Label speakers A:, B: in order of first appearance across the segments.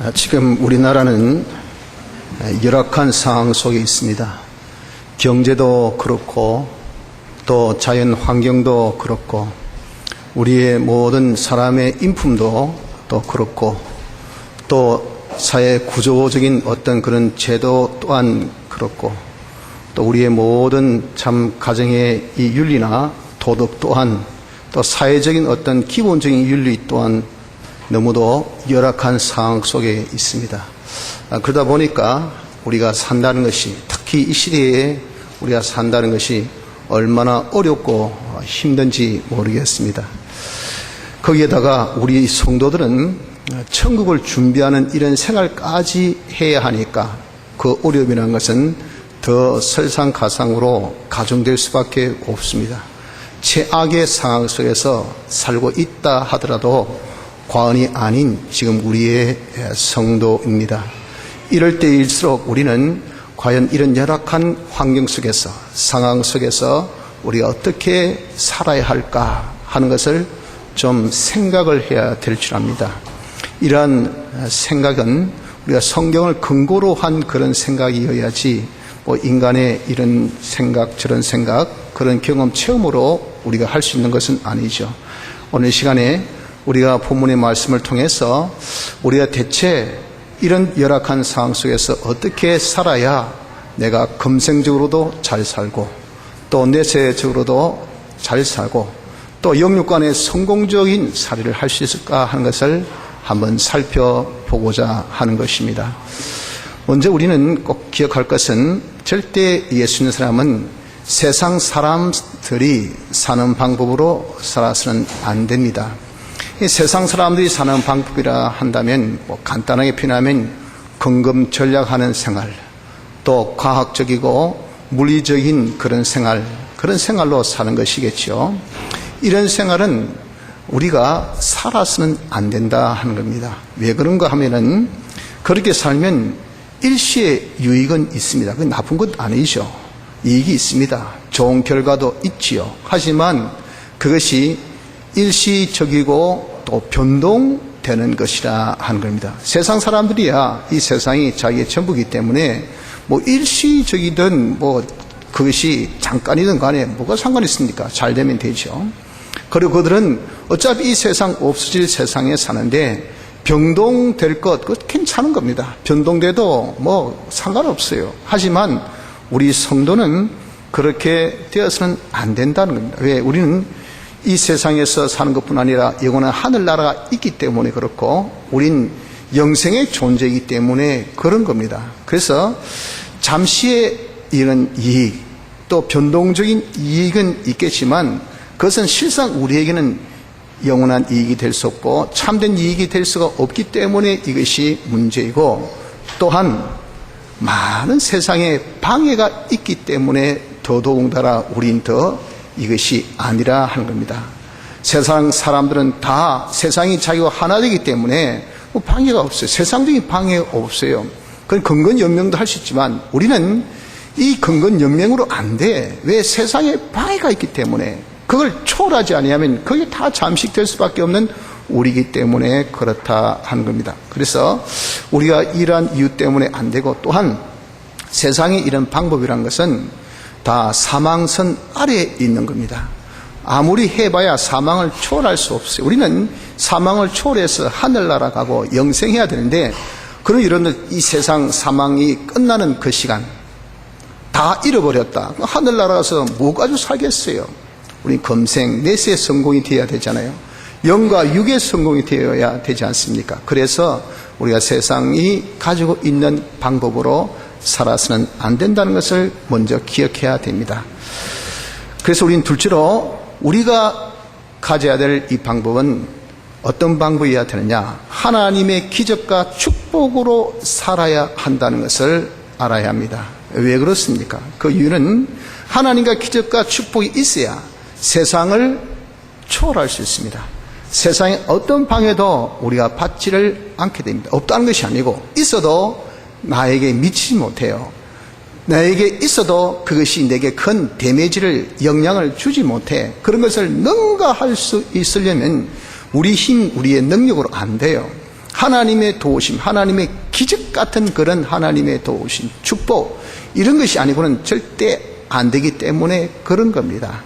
A: 지금 우리나라는 열악한 상황 속에 있습니다. 경제도 그렇고 또 자연 환경도 그렇고 우리의 모든 사람의 인품도 또 그렇고 또 사회 구조적인 어떤 그런 제도 또한 그렇고 또 우리의 모든 참 가정의 이 윤리나 도덕 또한 또 사회적인 어떤 기본적인 윤리 또한 너무도 열악한 상황 속에 있습니다. 그러다 보니까 우리가 산다는 것이, 특히 이 시대에 우리가 산다는 것이 얼마나 어렵고 힘든지 모르겠습니다. 거기에다가 우리 성도들은 천국을 준비하는 이런 생활까지 해야 하니까 그 어려움이라는 것은 더 설상가상으로 가중될 수밖에 없습니다. 최악의 상황 속에서 살고 있다 하더라도 과언이 아닌 지금 우리의 성도입니다. 이럴 때일수록 우리는 과연 이런 열악한 환경 속에서, 상황 속에서 우리가 어떻게 살아야 할까 하는 것을 좀 생각을 해야 될 줄 압니다. 이러한 생각은 우리가 성경을 근거로 한 그런 생각이어야지 인간의 이런 생각, 저런 생각, 그런 경험, 체험으로 우리가 할 수 있는 것은 아니죠. 오늘 시간에 우리가 본문의 말씀을 통해서 우리가 대체 이런 열악한 상황 속에서 어떻게 살아야 내가 금생적으로도 잘 살고 또 내세적으로도 잘 살고 또 영육간의 성공적인 살이를 할 수 있을까 하는 것을 한번 살펴보고자 하는 것입니다. 먼저 우리는 꼭 기억할 것은 절대 예수 믿는 사람은 세상 사람들이 사는 방법으로 살아서는 안 됩니다. 이 세상 사람들이 사는 방법이라 한다면 간단하게 표현하면 근검 전략하는 생활, 또 과학적이고 물리적인 그런 생활, 그런 생활로 사는 것이겠죠. 이런 생활은 우리가 살아서는 안 된다 하는 겁니다. 왜 그런가 하면은 그렇게 살면 일시의 유익은 있습니다. 그건 나쁜 것 아니죠. 이익이 있습니다. 좋은 결과도 있지요. 하지만 그것이 일시적이고 또 변동되는 것이라 하는 겁니다. 세상 사람들이야 이 세상이 자기의 전부이기 때문에 일시적이든 그것이 잠깐이든 간에 뭐가 상관이 있습니까? 잘 되면 되죠. 그리고 그들은 어차피 이 세상 없어질 세상에 사는데 변동될 것, 그것 괜찮은 겁니다. 변동돼도 상관없어요. 하지만 우리 성도는 그렇게 되어서는 안 된다는 겁니다. 왜? 우리는 이 세상에서 사는 것뿐 아니라 영원한 하늘나라가 있기 때문에 그렇고 우린 영생의 존재이기 때문에 그런 겁니다. 그래서 잠시의 이런 이익, 또 변동적인 이익은 있겠지만 그것은 실상 우리에게는 영원한 이익이 될 수 없고 참된 이익이 될 수가 없기 때문에 이것이 문제이고 또한 많은 세상에 방해가 있기 때문에 더더군다나 우린 더 이것이 아니라 하는 겁니다. 세상 사람들은 다 세상이 자기와 하나 되기 때문에 방해가 없어요. 세상적인 방해가 없어요. 그건 근근연명도 할 수 있지만 우리는 이 근근연명으로 안 돼. 왜? 세상에 방해가 있기 때문에 그걸 초월하지 아니하면 그게 다 잠식될 수밖에 없는 우리이기 때문에 그렇다 하는 겁니다. 그래서 우리가 이러한 이유 때문에 안 되고 또한 세상의 이런 방법이란 것은 다 사망선 아래에 있는 겁니다. 아무리 해봐야 사망을 초월할 수 없어요. 우리는 사망을 초월해서 하늘나라 가고 영생해야 되는데 그런 이런 이 세상 사망이 끝나는 그 시간 다 잃어버렸다. 하늘나라 가서 뭐 가지고 살겠어요? 우리 금생 내세 성공이 되어야 되잖아요. 영과 육의 성공이 되어야 되지 않습니까? 그래서 우리가 세상이 가지고 있는 방법으로 살아서는 안 된다는 것을 먼저 기억해야 됩니다. 그래서 우리는 둘째로 우리가 가져야 될 이 방법은 어떤 방법이어야 되느냐? 하나님의 기적과 축복으로 살아야 한다는 것을 알아야 합니다. 왜 그렇습니까? 그 이유는 하나님과 기적과 축복이 있어야 세상을 초월할 수 있습니다. 세상에 어떤 방해도 우리가 받지를 않게 됩니다. 없다는 것이 아니고 있어도 나에게 미치지 못해요. 나에게 있어도 그것이 내게 큰 데미지를, 영향을 주지 못해. 그런 것을 능가할 수 있으려면 우리 힘, 우리의 능력으로 안 돼요. 하나님의 도우심, 하나님의 기적 같은 그런 하나님의 도우심, 축복, 이런 것이 아니고는 절대 안 되기 때문에 그런 겁니다.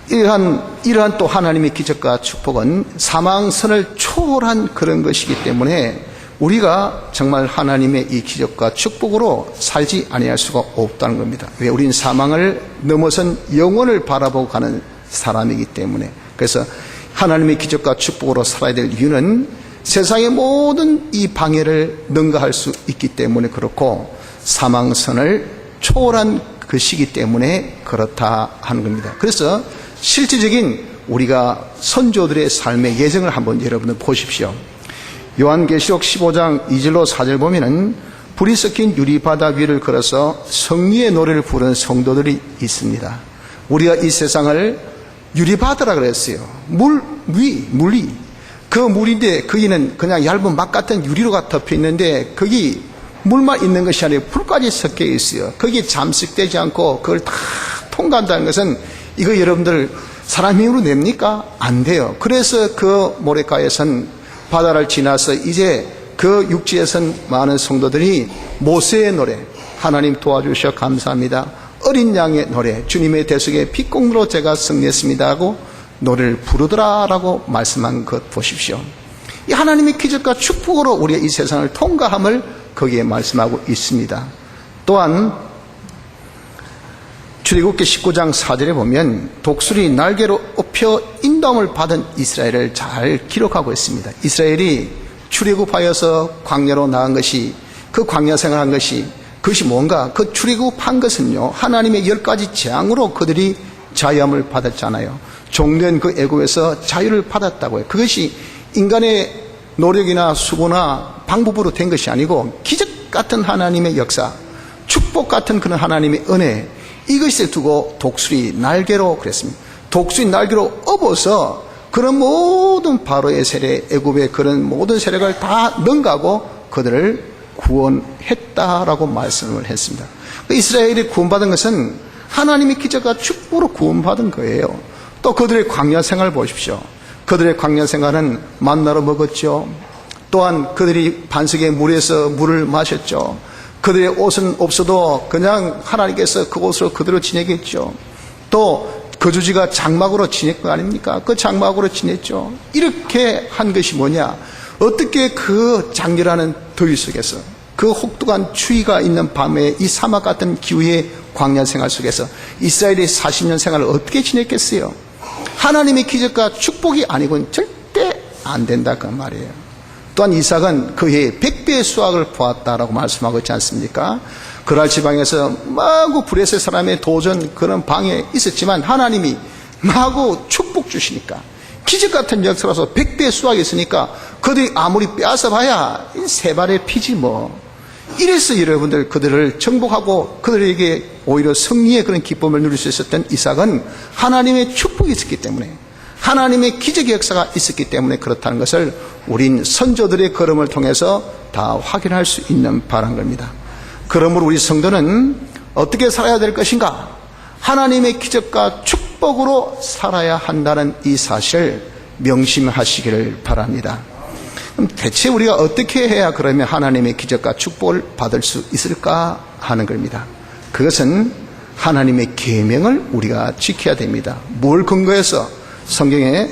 A: 이러한 또 하나님의 기적과 축복은 사망선을 초월한 그런 것이기 때문에 우리가 정말 하나님의 이 기적과 축복으로 살지 아니할 수가 없다는 겁니다. 왜? 우리는 사망을 넘어선 영원을 바라보고 가는 사람이기 때문에. 그래서 하나님의 기적과 축복으로 살아야 될 이유는 세상의 모든 이 방해를 능가할 수 있기 때문에 그렇고, 사망선을 초월한 것이기 때문에 그렇다 하는 겁니다. 그래서 실질적인 우리가 선조들의 삶의 예정을 한번 여러분들 보십시오. 요한계시록 15장 2절로 4절 보면은 불이 섞인 유리바다 위를 걸어서 성리의 노래를 부르는 성도들이 있습니다. 우리가 이 세상을 유리바다라 그랬어요. 물이. 그 물인데 거기는 그냥 얇은 막 같은 유리로가 덮여 있는데 거기 물만 있는 것이 아니라 불까지 섞여 있어요. 거기에 잠식되지 않고 그걸 다 통과한다는 것은, 이거 여러분들 사람 힘으로 냅니까? 안 돼요. 그래서 그 모래가에선 바다를 지나서 이제 그 육지에선 많은 성도들이 모세의 노래, 하나님 도와주셔 감사합니다, 어린 양의 노래, 주님의 대속의 피공로 제가 승리했습니다 하고 노래를 부르더라라고 말씀한 것 보십시오. 이 하나님의 기적과 축복으로 우리가 이 세상을 통과함을 거기에 말씀하고 있습니다. 또한 출애굽기 19장 4절에 보면 독수리 날개로 업혀 인도함을 받은 이스라엘을 잘 기록하고 있습니다. 이스라엘이 출애굽하여서 광야로 나간 것이, 그 광야 생활한 것이, 그것이 뭔가, 그 출애굽한 것은요, 하나님의 10가지 재앙으로 그들이 자유함을 받았잖아요. 종된 그 애굽에서 자유를 받았다고요. 그것이 인간의 노력이나 수고나 방법으로 된 것이 아니고 기적 같은 하나님의 역사, 축복 같은 그런 하나님의 은혜, 이것을 두고 독수리 날개로 그랬습니다. 독수리 날개로 업어서 그런 모든 바로의 세력, 애굽의 그런 모든 세력을 다 능가하고 그들을 구원했다라고 말씀을 했습니다. 이스라엘이 구원받은 것은 하나님의 기적과 축복으로 구원받은 거예요. 또 그들의 광야 생활 보십시오. 그들의 광야 생활은 만나로 먹었죠. 또한 그들이 반석의 물에서 물을 마셨죠. 그들의 옷은 없어도 그냥 하나님께서 그 옷으로 그대로 지내겠죠. 또 거주지가 장막으로 지낼 거 아닙니까? 그 장막으로 지냈죠. 이렇게 한 것이 뭐냐? 어떻게 그 장렬하는 더위 속에서, 그 혹독한 추위가 있는 밤에 이 사막 같은 기후의 광야 생활 속에서 이스라엘이 40년 생활을 어떻게 지냈겠어요? 하나님의 기적과 축복이 아니고는 절대 안 된다 그 말이에요. 또한 이삭은 그 해에 100배의 수확을 보았다라고 말씀하고 있지 않습니까? 그랄 지방에서 마구 브레스 사람의 도전 그런 방에 있었지만 하나님이 마구 축복 주시니까, 기적 같은 역사라서 100배의 수확이 있으니까 그들이 아무리 빼앗아 봐야 세 발의 피지 뭐. 이래서 여러분들 그들을 정복하고 그들에게 오히려 승리의 그런 기쁨을 누릴 수 있었던 이삭은 하나님의 축복이 있었기 때문에, 하나님의 기적의 역사가 있었기 때문에 그렇다는 것을 우린 선조들의 걸음을 통해서 다 확인할 수 있는 바란 겁니다. 그러므로 우리 성도는 어떻게 살아야 될 것인가? 하나님의 기적과 축복으로 살아야 한다는 이 사실을 명심하시기를 바랍니다. 그럼 대체 우리가 어떻게 해야 그러면 하나님의 기적과 축복을 받을 수 있을까 하는 겁니다. 그것은 하나님의 계명을 우리가 지켜야 됩니다. 뭘 근거해서? 성경에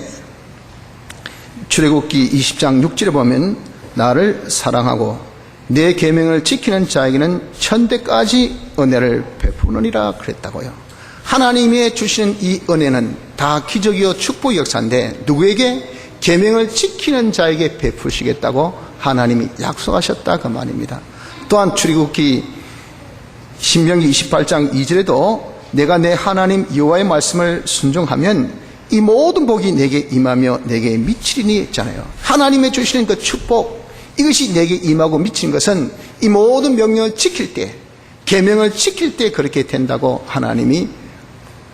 A: 출애굽기 20장 6절에 보면 나를 사랑하고 내 계명을 지키는 자에게는 천대까지 은혜를 베푸느니라 그랬다고요. 하나님이 주시는 이 은혜는 다 기적이요 축복의 역사인데 누구에게? 계명을 지키는 자에게 베푸시겠다고 하나님이 약속하셨다 그 말입니다. 또한 출애굽기 신명기 28장 2절에도 내가 내 하나님 여호와의 말씀을 순종하면 이 모든 복이 내게 임하며 내게 미치리니 했잖아요. 하나님의 주시는 그 축복, 이것이 내게 임하고 미치는 것은 이 모든 명령을 지킬 때, 계명을 지킬 때 그렇게 된다고 하나님이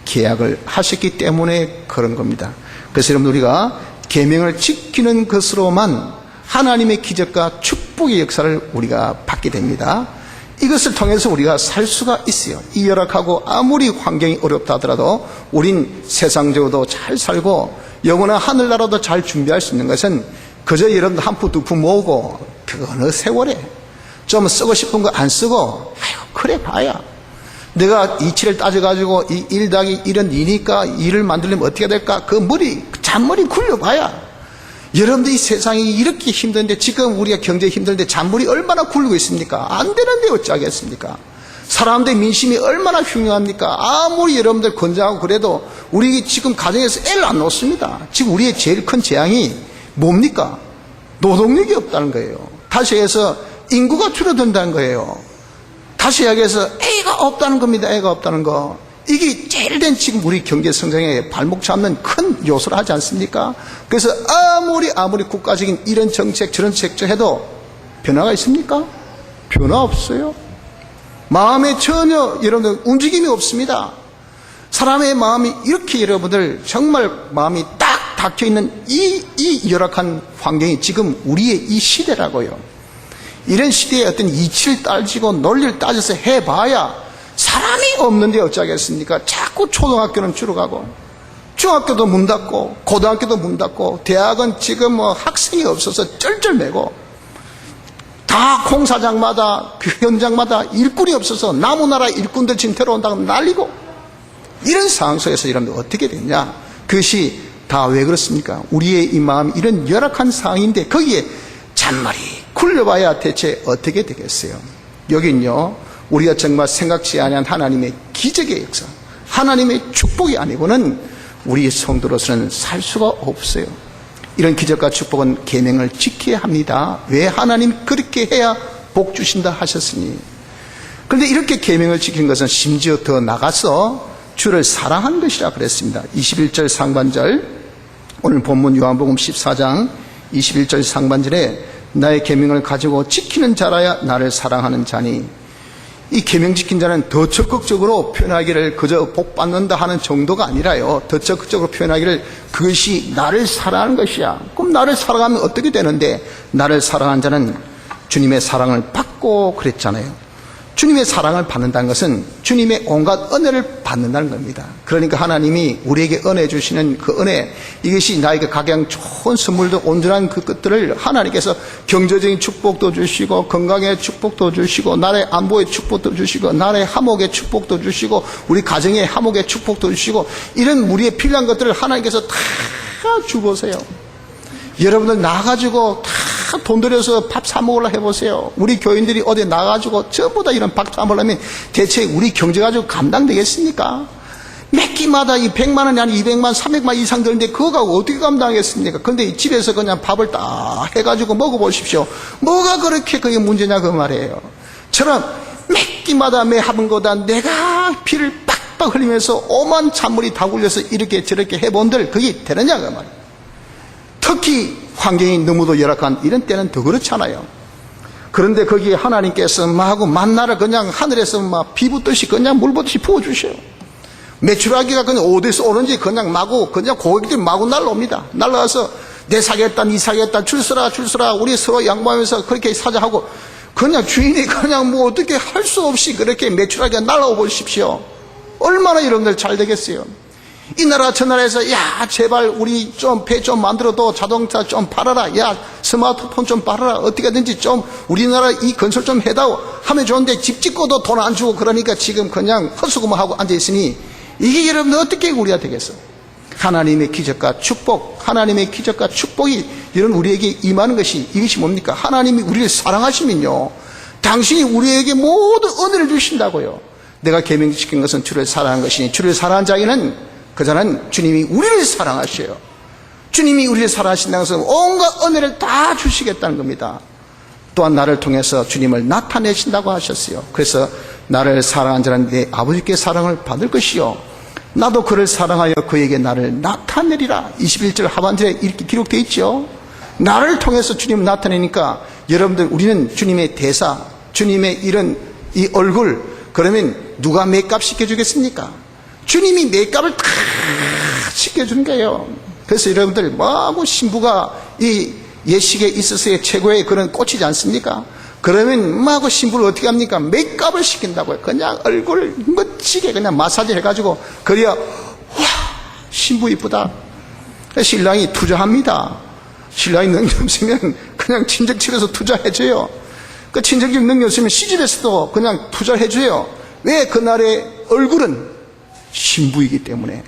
A: 계약을 하셨기 때문에 그런 겁니다. 그래서 여러분 우리가 계명을 지키는 것으로만 하나님의 기적과 축복의 역사를 우리가 받게 됩니다. 이것을 통해서 우리가 살 수가 있어요. 이 열악하고 아무리 환경이 어렵다 하더라도 우린 세상적으로도 잘 살고 영원한 하늘나라도 잘 준비할 수 있는 것은 그저 여러분들 한 푼 두 푼 모으고 그 어느 세월에 좀 쓰고 싶은 거 안 쓰고 아이고 그래 봐야 내가 이치를 따져가지고 이 1 더하기 1은 2니까 2를 만들려면 어떻게 될까? 그 잔머리 굴려봐야 여러분들 이 세상이 이렇게 힘든데 지금 우리가 경제 힘든데 잔머리 얼마나 굴리고 있습니까? 안 되는데 어쩌겠습니까? 사람들의 민심이 얼마나 흉흉합니까? 아무리 여러분들 건장하고 그래도 우리 지금 가정에서 애를 안 놓습니다. 지금 우리의 제일 큰 재앙이 뭡니까? 노동력이 없다는 거예요. 다시 해서 인구가 줄어든다는 거예요. 다시 이야기해서 애가 없다는 겁니다. 애가 없다는 거. 이게 제일 된 지금 우리 경제 성장에 발목 잡는 큰 요소를 하지 않습니까? 그래서 아무리 국가적인 이런 정책 저런 정책 해도 변화가 있습니까? 변화 없어요. 마음에 전혀 여러분들 움직임이 없습니다. 사람의 마음이 이렇게 여러분들 정말 마음이 딱 닫혀있는 이 열악한 환경이 지금 우리의 이 시대라고요. 이런 시대에 어떤 이치를 따지고 논리를 따져서 해봐야 사람이 없는데 어쩌겠습니까? 자꾸 초등학교는 줄어가고 중학교도 문 닫고 고등학교도 문 닫고 대학은 지금 학생이 없어서 쩔쩔매고 다 공사장마다 그 현장마다 일꾼이 없어서 나무나라 일꾼들 지금 들어온다고 난리고 이런 상황 속에서 여러분들 어떻게 됐냐? 그것이 다 왜 그렇습니까? 우리의 이 마음이 이런 열악한 상황인데 거기에 잔머리 굴려봐야 대체 어떻게 되겠어요? 여긴요 우리가 정말 생각지 아니한 하나님의 기적의 역사, 하나님의 축복이 아니고는 우리 성도로서는 살 수가 없어요. 이런 기적과 축복은 계명을 지켜야 합니다. 왜? 하나님 그렇게 해야 복 주신다 하셨으니. 그런데 이렇게 계명을 지키는 것은 심지어 더 나가서 주를 사랑한 것이라 그랬습니다. 21절 상반절, 오늘 본문 요한복음 14장 21절 상반절에 나의 계명을 가지고 지키는 자라야 나를 사랑하는 자니, 이 계명 지킨 자는 더 적극적으로 표현하기를 그저 복 받는다 하는 정도가 아니라요, 더 적극적으로 표현하기를 그것이 나를 사랑하는 것이야. 그럼 나를 사랑하면 어떻게 되는데? 나를 사랑한 자는 주님의 사랑을 받고 그랬잖아요. 주님의 사랑을 받는다는 것은 주님의 온갖 은혜를 받는다는 겁니다. 그러니까 하나님이 우리에게 은혜 주시는 그 은혜, 이것이 나에게 각양 좋은 선물도 온전한 그 것들을 하나님께서 경제적인 축복도 주시고 건강의 축복도 주시고 나라의 안보의 축복도 주시고 나라의 화목의 축복도 주시고 우리 가정의 화목의 축복도 주시고 이런 우리의 필요한 것들을 하나님께서 다 주보세요. 여러분들 나가지고 다 돈 들여서 밥 사 먹으려 해보세요. 우리 교인들이 어디 나가지고 전부 다 이런 밥 사 먹으려면 대체 우리 경제 가지고 감당되겠습니까? 몇 끼마다 이 100만 원이 아니라 200만, 300만 이상 드는데 그거 가지고 어떻게 감당하겠습니까? 근데 집에서 그냥 밥을 딱 해가지고 먹어보십시오. 뭐가 그렇게 그게 문제냐 그 말이에요. 저런 몇 끼마다 매 하는 거다 내가 피를 빡빡 흘리면서 오만 찬물이 다 굴려서 이렇게 저렇게 해본들 그게 되느냐 그 말이에요. 특히 환경이 너무도 열악한 이런 때는 더 그렇잖아요. 그런데 거기에 하나님께서 마구 만나를 그냥 하늘에서 막 비붓듯이 그냥 물붓듯이 부어주셔요. 메추라기가 그냥 어디서 오는지 그냥 마구 그냥 고객들이 마구 날라옵니다. 날라와서 내 사겠다 니 사겠다 줄 서라 우리 서로 양보하면서 그렇게 사자하고 그냥 주인이 그냥 뭐 어떻게 할 수 없이 그렇게 메추라기가 날라오 보십시오. 얼마나 여러분들 잘 되겠어요. 이 나라 저 나라에서 야 제발 우리 좀 배 좀 만들어도 자동차 좀 팔아라, 야 스마트폰 좀 팔아라, 어떻게든지 좀 우리나라 이 건설 좀 해다오 하면 좋은데 집 짓고도 돈 안 주고 그러니까 지금 그냥 헛수고만 앉아 있으니 이게 여러분 어떻게 우리가 되겠어? 하나님의 기적과 축복, 하나님의 기적과 축복이 이런 우리에게 임하는 것이 이것이 뭡니까? 하나님이 우리를 사랑하시면요 당신이 우리에게 모든 은혜를 주신다고요. 내가 계명시킨 것은 주를 사랑한 것이니 주를 사랑한 자에게는 그 자는 주님이 우리를 사랑하셔요. 주님이 우리를 사랑하신다는 것은 온갖 은혜를 다 주시겠다는 겁니다. 또한 나를 통해서 주님을 나타내신다고 하셨어요. 그래서 나를 사랑한 자는 내 아버지께 사랑을 받을 것이요 나도 그를 사랑하여 그에게 나를 나타내리라. 21절 하반절에 이렇게 기록되어 있죠. 나를 통해서 주님을 나타내니까 여러분들 우리는 주님의 대사, 주님의 이런 이 얼굴, 그러면 누가 맥값 시켜주겠습니까? 주님이 맥값을 다 시켜주는 거예요. 그래서 여러분들 뭐하고 신부가 이 예식에 있어서의 최고의 그런 꽃이지 않습니까? 그러면 뭐하고 신부를 어떻게 합니까? 맥값을 시킨다고요. 그냥 얼굴을 멋지게 그냥 마사지 해가지고 그래야 와 신부 이쁘다. 신랑이 투자합니다. 신랑이 능력 없으면 그냥 친정집에서 투자해줘요. 그 친정집 능력 없으면 시집에서도 그냥 투자해줘요. 왜? 그날의 얼굴은 신부이기 때문에.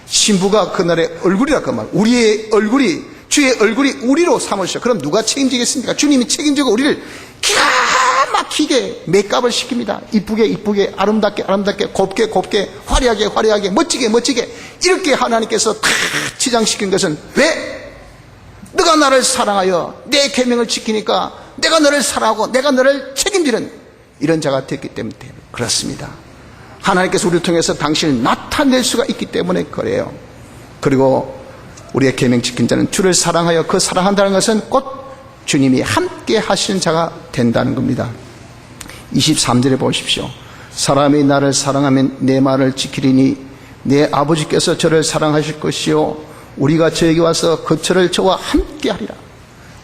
A: 신부가 그날의 얼굴이라 그 말. 우리의 얼굴이, 주의 얼굴이 우리로 삼으셔. 그럼 누가 책임지겠습니까? 주님이 책임지고 우리를 기가 막히게 메이크업을 시킵니다. 이쁘게 아름답게 곱게 화려하게 멋지게 이렇게 하나님께서 다 치장시킨 것은 왜? 너가 나를 사랑하여 내 계명을 지키니까 내가 너를 사랑하고 내가 너를 책임지는 이런 자가 됐기 때문에 그렇습니다. 하나님께서 우리를 통해서 당신을 나타낼 수가 있기 때문에 그래요. 그리고 우리의 계명 지킨 자는 주를 사랑하여 그 사랑한다는 것은 곧 주님이 함께 하시는 자가 된다는 겁니다. 23절에 보십시오. 사람이 나를 사랑하면 내 말을 지키리니 내 아버지께서 저를 사랑하실 것이요 우리가 저에게 와서 거처를 저와 함께 하리라.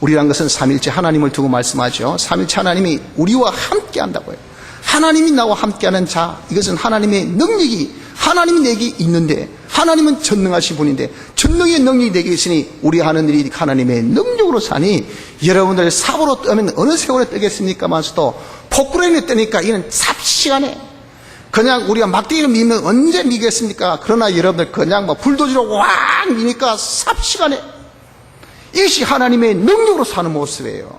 A: 우리란 것은 삼일체 하나님을 두고 말씀하죠. 삼일체 하나님이 우리와 함께 한다고요. 하나님이 나와 함께하는 자, 이것은 하나님의 능력이 하나님이 내게 있는데 하나님은 전능하신 분인데 전능의 능력이 내게 있으니 우리 하는 일이 하나님의 능력으로 사니 여러분들 삽으로 뜨면 어느 세월에 뜨겠습니까만서도 포크레인에 뜨니까 이는 삽시간에 그냥 우리가 막대기를 미면 언제 미겠습니까? 그러나 여러분들 그냥 불도저로 왕 미니까 삽시간에 이것이 하나님의 능력으로 사는 모습이에요.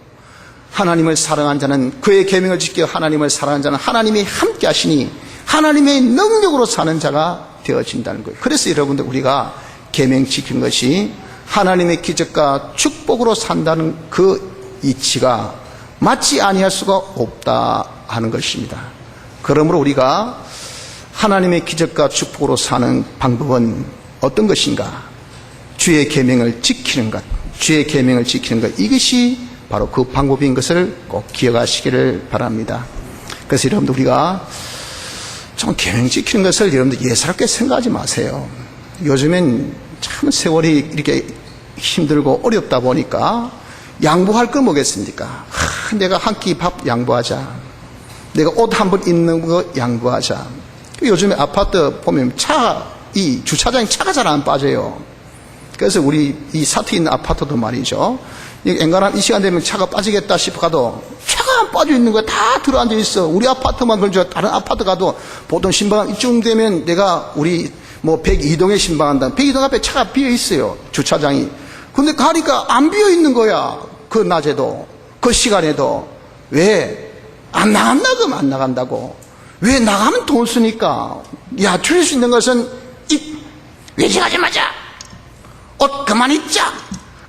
A: 하나님을 사랑한 자는 그의 계명을 지켜 하나님을 사랑한 자는 하나님이 함께 하시니 하나님의 능력으로 사는 자가 되어진다는 거예요. 그래서 여러분들 우리가 계명 지키는 것이 하나님의 기적과 축복으로 산다는 그 이치가 맞지 아니할 수가 없다 하는 것입니다. 그러므로 우리가 하나님의 기적과 축복으로 사는 방법은 어떤 것인가? 주의 계명을 지키는 것, 주의 계명을 지키는 것, 이것이 바로 그 방법인 것을 꼭 기억하시기를 바랍니다. 그래서 여러분들 우리가 좀 계명 지키는 것을 여러분들 예사롭게 생각하지 마세요. 요즘엔 참 세월이 이렇게 힘들고 어렵다 보니까 양보할 건 뭐겠습니까? 내가 한 끼 밥 양보하자. 내가 옷 한 번 입는 거 양보하자. 요즘에 아파트 보면 이 주차장에 차가 잘 안 빠져요. 그래서 우리 이 사태 있는 아파트도 말이죠. 엔간한 이 시간 되면 차가 빠지겠다 싶어 가도 차가 안 빠져 있는 거야. 다 들어앉아 있어. 우리 아파트만 그러죠. 다른 아파트 가도 보통 신방 이쯤 되면 내가 우리 102동에 신방한다. 102동 앞에 차가 비어 있어요. 주차장이. 근데 가니까 안 비어 있는 거야. 그 낮에도. 그 시간에도. 왜? 안 나간다 그러면 안 나간다고. 왜? 나가면 돈 쓰니까. 야, 줄일 수 있는 것은 외식하지 마자. 옷 그만 입자.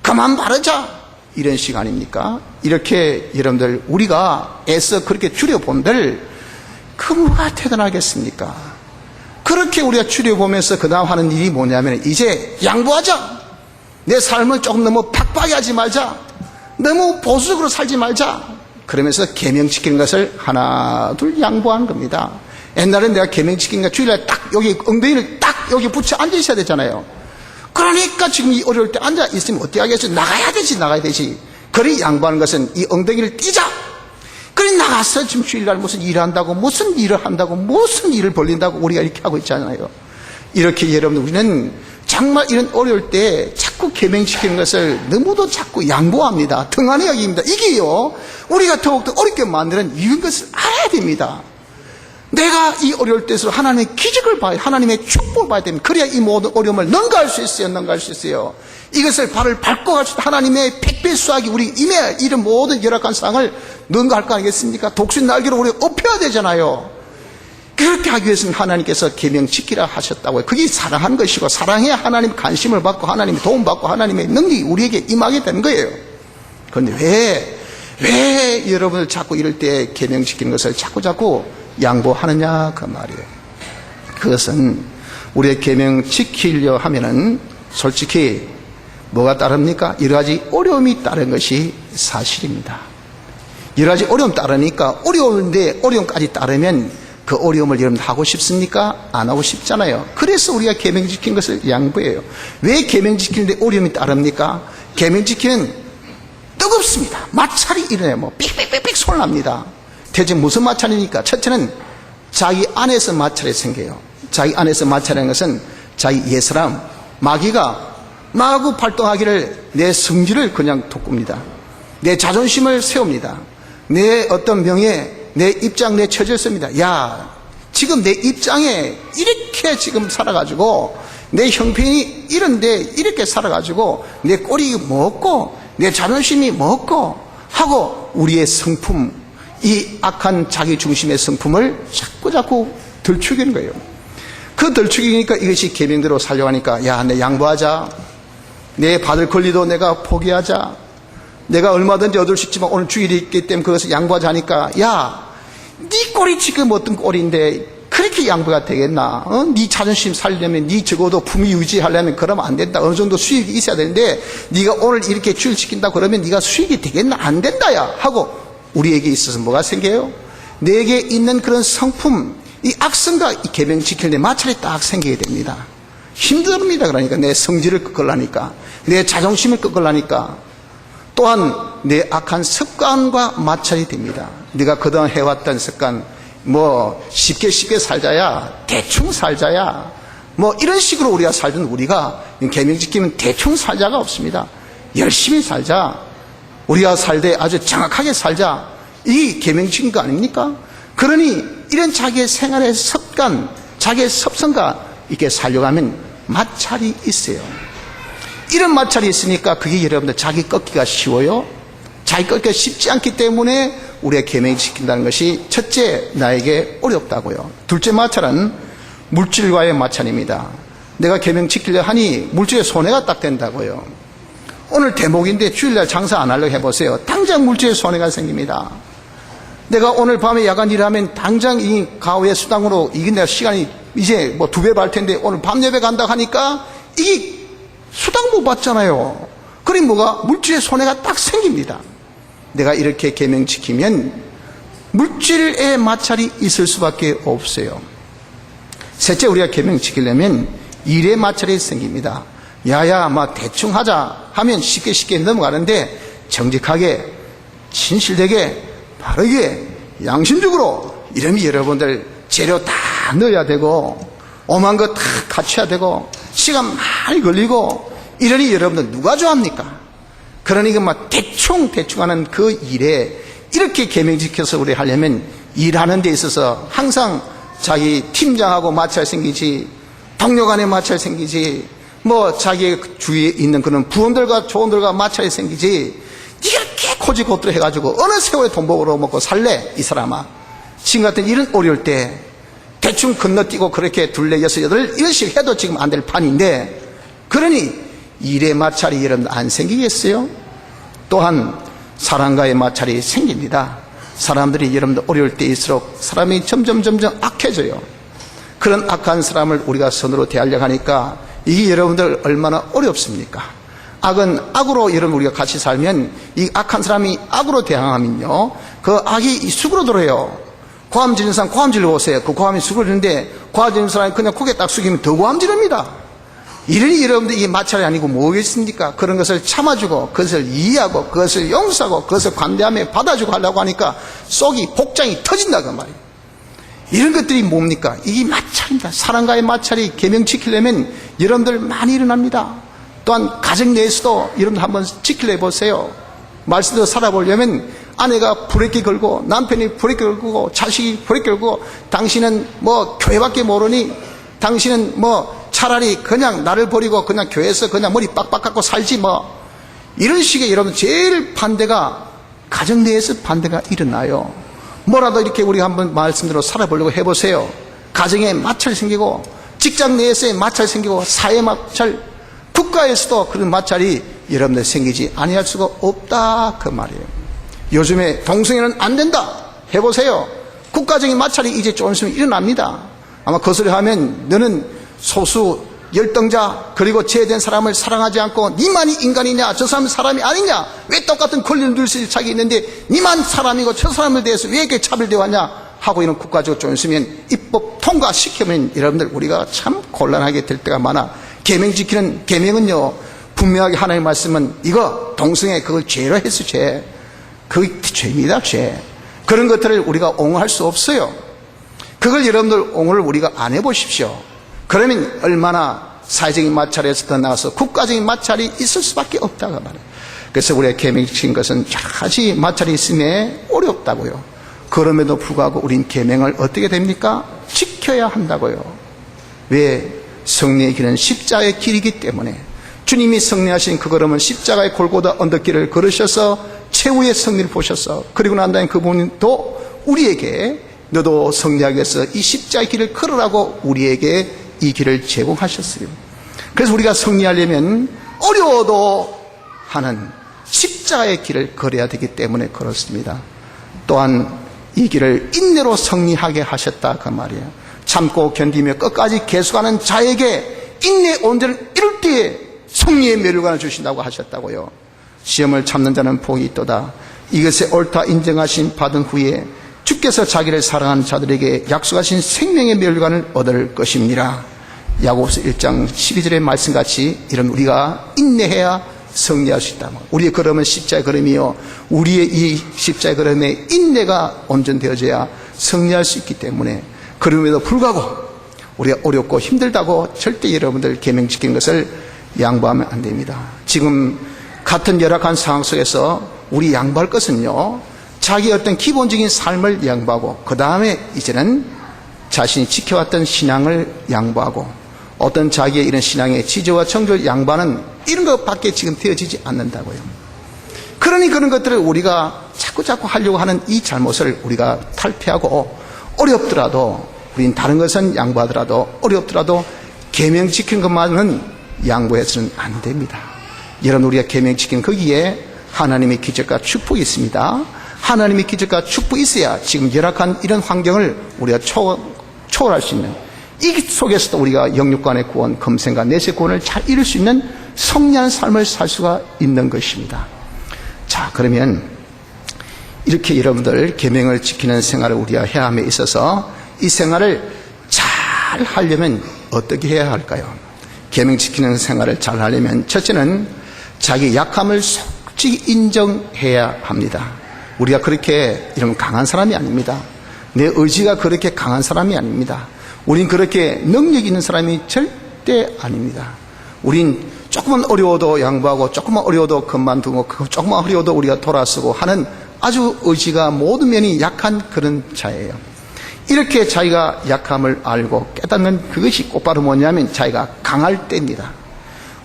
A: 그만 바르자. 이런 시간입니까? 이렇게 여러분들 우리가 애써 그렇게 줄여본들 그 뭐가 대단하겠습니까? 그렇게 우리가 줄여보면서 그 다음 하는 일이 뭐냐면 이제 양보하자. 내 삶을 조금 너무 팍팍하게 하지 말자. 너무 보수적으로 살지 말자. 그러면서 계명 지키는 것을 하나 둘 양보하는 겁니다. 옛날엔 내가 계명 지키는 거 주일날 딱 여기 엉덩이를 딱 여기 붙여 앉아 있어야 되잖아요. 그러니까 지금 이 어려울 때 앉아 있으면 어떻게 하겠어? 나가야 되지. 그리 양보하는 것은 이 엉덩이를 띄자. 그리 나가서 지금 주일날 무슨 일을 한다고, 무슨 일을 한다고, 무슨 일을 벌린다고 우리가 이렇게 하고 있잖아요. 이렇게 여러분 우리는 정말 이런 어려울 때 자꾸 계명시키는 것을 너무도 자꾸 양보합니다. 등한히 여깁니다. 이게요, 우리가 더욱더 어렵게 만드는 이런 것을 알아야 됩니다. 내가 이 어려울 때일수록 하나님의 기적을 봐야, 하나님의 축복을 봐야 됩니다. 그래야 이 모든 어려움을 능가할 수 있어요. 이것을 발을 밟고 갈 수 있다. 하나님의 백배 수확이 우리 임해 이런 모든 열악한 상황을 능가할 거 아니겠습니까? 독수리 날개로 우리가 업혀야 되잖아요. 그렇게 하기 위해서는 하나님께서 계명 지키라 하셨다고요. 그게 사랑하는 것이고, 사랑해야 하나님 관심을 받고 하나님의 도움 받고 하나님의 능력이 우리에게 임하게 되는 거예요. 그런데 왜 여러분을 자꾸 이럴 때 계명 지키는 것을 자꾸 양보하느냐 그 말이에요. 그것은 우리의 계명 지키려 하면은 솔직히 뭐가 따릅니까? 여러 가지 어려움이 따른 것이 사실입니다. 여러 가지 어려움 따르니까 어려운데 어려움까지 따르면 그 어려움을 여러분 하고 싶습니까? 안 하고 싶잖아요. 그래서 우리가 계명 지킨 것을 양보해요. 왜 계명 지키는데 어려움이 따릅니까? 계명 지키는 뜨겁습니다. 마찰이 일어나요. 삑삑삑 소리 납니다. 대체 무슨 마찰입니까? 첫째는 자기 안에서 마찰이 생겨요. 자기 안에서 마찰이라는 것은 자기 옛사람, 마귀가 마구 발동하기를 내 성질을 그냥 돋굽니다. 내 자존심을 세웁니다. 내 어떤 명예, 내 입장, 내 처지를 씁니다. 야, 지금 내 입장에 이렇게 지금 살아가지고 내 형편이 이런데 이렇게 살아가지고 내 꼴이 뭐고 내 자존심이 뭐고 하고 우리의 성품, 이 악한 자기 중심의 성품을 자꾸 들추기는 거예요. 그 들추기니까 이것이 계명대로 살려고 하니까 야, 내 양보하자. 내 받을 권리도 내가 포기하자. 내가 얼마든지 얻을 수 있지만 오늘 주일이 있기 때문에 그것을 양보하자 하니까 야, 네 꼴이 지금 어떤 꼴인데 그렇게 양보가 되겠나? 네 자존심 살려면 네 적어도 품위 유지하려면 그러면 안 된다. 어느 정도 수익이 있어야 되는데 네가 오늘 이렇게 주일 시킨다 그러면 네가 수익이 되겠나? 안 된다야 하고 우리에게 있어서 뭐가 생겨요? 내게 있는 그런 성품, 이 악성과 이 계명 지킬 때 마찰이 딱 생기게 됩니다. 힘듭니다. 그러니까 내 성질을 꺾으려니까, 내 자존심을 꺾으려니까, 또한 내 악한 습관과 마찰이 됩니다. 네가 그동안 해왔던 습관, 뭐 쉽게 살자야, 대충 살자야, 뭐 이런 식으로 우리가 살던 우리가 계명 지키면 대충 살자가 없습니다. 열심히 살자, 우리가 살 때 아주 정확하게 살자, 이 계명 지킨 거 아닙니까? 그러니 이런 자기의 생활의 습관, 자기의 습성과 이렇게 살려고 하면 마찰이 있어요. 이런 마찰이 있으니까 그게 여러분들 자기 꺾기가 쉬워요. 자기 꺾기가 쉽지 않기 때문에 우리가 계명 지킨다는 것이 첫째, 나에게 어렵다고요. 둘째 마찰은 물질과의 마찰입니다. 내가 계명 지키려 하니 물질에 손해가 딱 된다고요. 오늘 대목인데 주일날 장사 안 하려고 해보세요. 당장 물질에 손해가 생깁니다. 내가 오늘 밤에 야간 일하면 당장 이 가후의 수당으로 이게 내가 시간이 이제 뭐 2배 받을 텐데 오늘 밤 예배 간다 하니까 이게 수당 못 받잖아요. 그러니 뭐가 물질의 손해가 딱 생깁니다. 내가 이렇게 계명 지키면 물질의 마찰이 있을 수밖에 없어요. 셋째, 우리가 계명 지키려면 일의 마찰이 생깁니다. 야야 막 대충 하자 하면 쉽게 넘어가는데 정직하게, 진실되게, 바르게, 양심적으로 이러면 여러분들 재료 다 넣어야 되고 오만 거 다 갖춰야 되고 시간 많이 걸리고 이러니 여러분들 누가 좋아합니까? 그러니까 막 대충 하는 그 일에 이렇게 계명 지켜서 우리 하려면 일하는 데 있어서 항상 자기 팀장하고 마찰 생기지, 동료 간에 마찰 생기지, 뭐 자기 주위에 있는 그런 부원들과 조원들과 마찰이 생기지, 이렇게 고지고대로 해가지고 어느 세월에 돈 벌어먹고 살래 이 사람아. 지금 같은 이런 어려울 때 대충 건너뛰고 그렇게 둘레 여섯 여덟 이런식 해도 지금 안 될 판인데, 그러니 일의 마찰이 여러분 안 생기겠어요? 또한 사람과의 마찰이 생깁니다. 사람들이 여러분들 어려울 때일수록 사람이 점점 악해져요. 그런 악한 사람을 우리가 선으로 대하려고 하니까 이게 여러분들 얼마나 어렵습니까? 악은 악으로 여러분 우리가 같이 살면 이 악한 사람이 악으로 대항하면요, 그 악이 수그러 들어요. 고함 지르는 사람 고함 질러보세요. 그 고함이 수그러 지르는데 고함 지르는 사람이 그냥 고개 딱 숙이면 더 고함 지릅니다. 이러니 여러분들 이게 마찰이 아니고 뭐겠습니까? 그런 것을 참아주고 그것을 이해하고 그것을 용서하고 그것을 관대하며 받아주고 하려고 하니까 속이 복장이 터진다 그 말이에요. 이런 것들이 뭡니까? 이게 마찰입니다. 사람과의 마찰이 계명 지키려면 여러분들 많이 일어납니다. 또한 가정 내에서도 여러분들 한번 지키려 해보세요. 말씀대로 살아보려면 아내가 브레이크 걸고 남편이 브레이크 걸고 자식이 브레이크 걸고 당신은 뭐 교회밖에 모르니 당신은 뭐 차라리 그냥 나를 버리고 그냥 교회에서 그냥 머리 빡빡 깎고 살지 뭐, 이런 식의 여러분 제일 반대가 가정 내에서 반대가 일어나요. 뭐라도 이렇게 우리가 한번 말씀대로 살아보려고 해보세요. 가정에 마찰 생기고 직장 내에서의 마찰 생기고 사회 마찰, 국가에서도 그런 마찰이 여러분들 생기지 아니할 수가 없다 그 말이에요. 요즘에 동성애는 안 된다 해보세요. 국가적인 마찰이 이제 조금 있으면 일어납니다. 아마 거슬리 하면 너는 소수 열등자 그리고 제외된 사람을 사랑하지 않고 니만이 인간이냐 저 사람은 사람이 아니냐, 왜 똑같은 권리를 누릴 수 있는 자기 있는데 니만 사람이고 저 사람에 대해서 왜 이렇게 차별되었냐 하고 이런 국가적으로 좀 있으면 입법 통과시키면 여러분들 우리가 참 곤란하게 될 때가 많아. 계명 지키는 계명은요 분명하게 하나님의 말씀은 이거 동성애 그걸 죄로 했어. 죄 그게 죄입니다. 죄. 그런 것들을 우리가 옹호할 수 없어요. 그걸 여러분들 옹호를 우리가 안 해보십시오. 그러면 얼마나 사회적인 마찰에서 더 나아서 국가적인 마찰이 있을 수밖에 없다고 말해요. 그래서 우리가 계명시킨 것은 여러 가지 마찰이 있음에 어렵다고요. 그럼에도 불구하고 우린 계명을 어떻게 됩니까? 지켜야 한다고요. 왜? 승리의 길은 십자가의 길이기 때문에 주님이 승리하신 그 걸음은 십자가의 골고다 언덕길을 걸으셔서 최후의 승리를 보셔서 그리고 난 다음에 그분도 우리에게 너도 승리하기 위해서 이 십자가의 길을 걸으라고 우리에게 이 길을 제공하셨어요. 그래서 우리가 승리하려면 어려워도 하는 십자가의 길을 걸어야 되기 때문에 그렇습니다. 또한 이 길을 인내로 승리하게 하셨다 그 말이에요. 참고 견디며 끝까지 계속하는 자에게 인내 온전을 이룰 때에 승리의 멸류관을 주신다고 하셨다고요. 시험을 참는 자는 복이 있도다. 이것에 옳다 인정하신 받은 후에 주께서 자기를 사랑하는 자들에게 약속하신 생명의 멸류관을 얻을 것입니다. 야고보서 1장 12절의 말씀같이 이런 우리가 인내해야 승리할 수 있다. 우리의 걸음은 십자의 걸음이요 우리의 이 십자의 걸음에 인내가 온전되어져야 승리할 수 있기 때문에 그럼에도 불구하고 우리가 어렵고 힘들다고 절대 여러분들 계명 지키는 것을 양보하면 안 됩니다. 지금 같은 열악한 상황 속에서 우리 양보할 것은요 자기의 어떤 기본적인 삶을 양보하고 그 다음에 이제는 자신이 지켜왔던 신앙을 양보하고 어떤 자기의 이런 신앙의 지조와 청조를 양보하는 이런 것밖에 지금 되어지지 않는다고요. 그러니 그런 것들을 우리가 자꾸 하려고 하는 이 잘못을 우리가 탈피하고 어렵더라도 우린 다른 것은 양보하더라도 어렵더라도 계명 지키는 것만은 양보해서는 안 됩니다. 여러분 우리가 계명 지키는 거기에 하나님의 기적과 축복이 있습니다. 하나님의 기적과 축복이 있어야 지금 열악한 이런 환경을 우리가 초월할 수 있는 이 속에서도 우리가 영육간의 구원, 금생과 내세 구원을 잘 이룰 수 있는 성리한 삶을 살 수가 있는 것입니다. 자, 그러면 이렇게 여러분들 계명을 지키는 생활을 우리가 해야 함에 있어서 이 생활을 잘 하려면 어떻게 해야 할까요? 계명 지키는 생활을 잘 하려면 첫째는 자기 약함을 솔직히 인정해야 합니다. 우리가 그렇게 이런 강한 사람이 아닙니다. 내 의지가 그렇게 강한 사람이 아닙니다. 우린 그렇게 능력 있는 사람이 절대 아닙니다. 우린 조금만 어려워도 양보하고 조금만 어려워도 그만두고 조금만 어려워도 우리가 돌아서고 하는 아주 의지가 모든 면이 약한 그런 자예요. 이렇게 자기가 약함을 알고 깨닫는 그것이 곧바로 뭐냐면 자기가 강할 때입니다.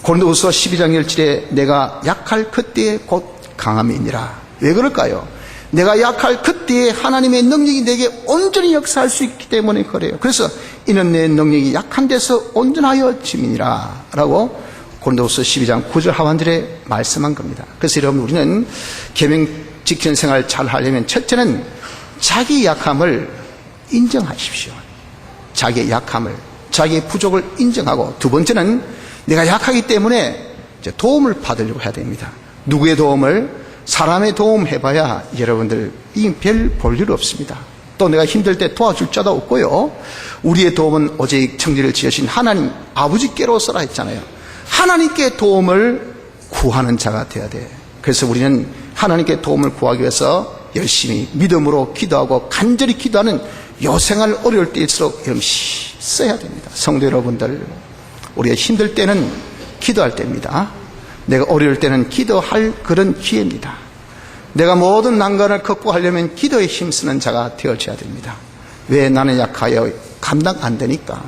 A: 고린도후서 12장 1절에 내가 약할 그때에 곧 강함이니라. 왜 그럴까요? 내가 약할 그때에 하나님의 능력이 내게 온전히 역사할 수 있기 때문에 그래요. 그래서 이는 내 능력이 약한 데서 온전하여 짐이니라 라고 고린도후서 12장 9절 하반절에 말씀한 겁니다. 그래서 여러분 우리는 계명 지키는 생활을 잘 하려면 첫째는 자기 약함을 인정하십시오. 자기의 약함을, 자기의 부족을 인정하고 두 번째는 내가 약하기 때문에 이제 도움을 받으려고 해야 됩니다. 누구의 도움을? 사람의 도움 해봐야 여러분들 별 볼일 없습니다. 또 내가 힘들 때 도와줄 자도 없고요. 우리의 도움은 오직 천지를 지으신 하나님 아버지께로서라 했잖아요. 하나님께 도움을 구하는 자가 돼야 돼. 그래서 우리는 하나님께 도움을 구하기 위해서 열심히 믿음으로 기도하고 간절히 기도하는 요 생활 어려울 때일수록 열심히 써야 됩니다. 성도 여러분들, 우리가 힘들 때는 기도할 때입니다. 내가 어려울 때는 기도할 그런 기회입니다. 내가 모든 난관을 극복하려면 기도에 힘쓰는 자가 되어져야 됩니다. 왜? 나는 약하여 감당 안 되니까.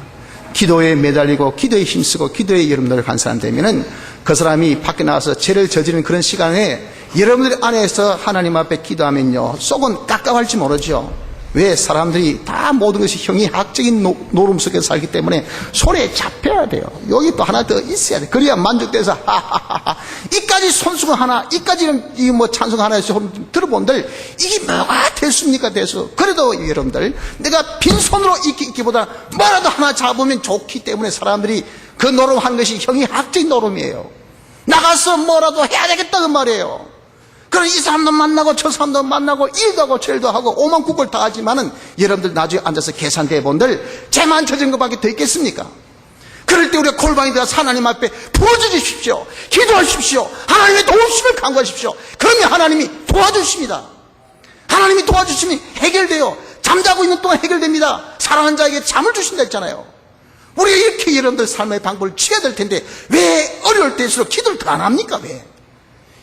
A: 기도에 매달리고 기도에 힘쓰고 기도에 여러분들 간 사람 되면은 그 사람이 밖에 나와서 죄를 저지르는 그런 시간에 여러분들 안에서 하나님 앞에 기도하면요 속은 깝깝할지 모르죠. 왜? 사람들이 다 모든 것이 형이학적인 노름 속에서 살기 때문에 손에 잡혀야 돼요. 여기 또 하나 더 있어야 돼. 그래야 만족돼서 하하하하 이까지 손수건 하나 이까지는 이 뭐 찬송 하나 해서 들어본들 이게 뭐가 됐습니까? 돼서 그래도 여러분들 내가 빈손으로 있기보다 뭐라도 하나 잡으면 좋기 때문에 사람들이 그 노름하는 것이 형이학적인 노름이에요. 나가서 뭐라도 해야 되겠다 그 말이에요. 그럼 이 사람도 만나고 저 사람도 만나고 일도 하고 절도 하고 오만 국을 다 하지만은 여러분들 나중에 앉아서 계산대 본들 죄만 저진 것밖에 더 있겠습니까? 그럴 때 우리가 골방에 들어가서 하나님 앞에 부어주십시오. 기도하십시오. 하나님의 도우심을 간구하십시오. 그러면 하나님이 도와주십니다. 하나님이 도와주시면 해결돼요. 잠자고 있는 동안 해결됩니다. 사랑하는 자에게 잠을 주신다 했잖아요. 우리가 이렇게 여러분들 삶의 방법을 취해야 될 텐데 왜 어려울 때일수록 기도를 더 안 합니까? 왜?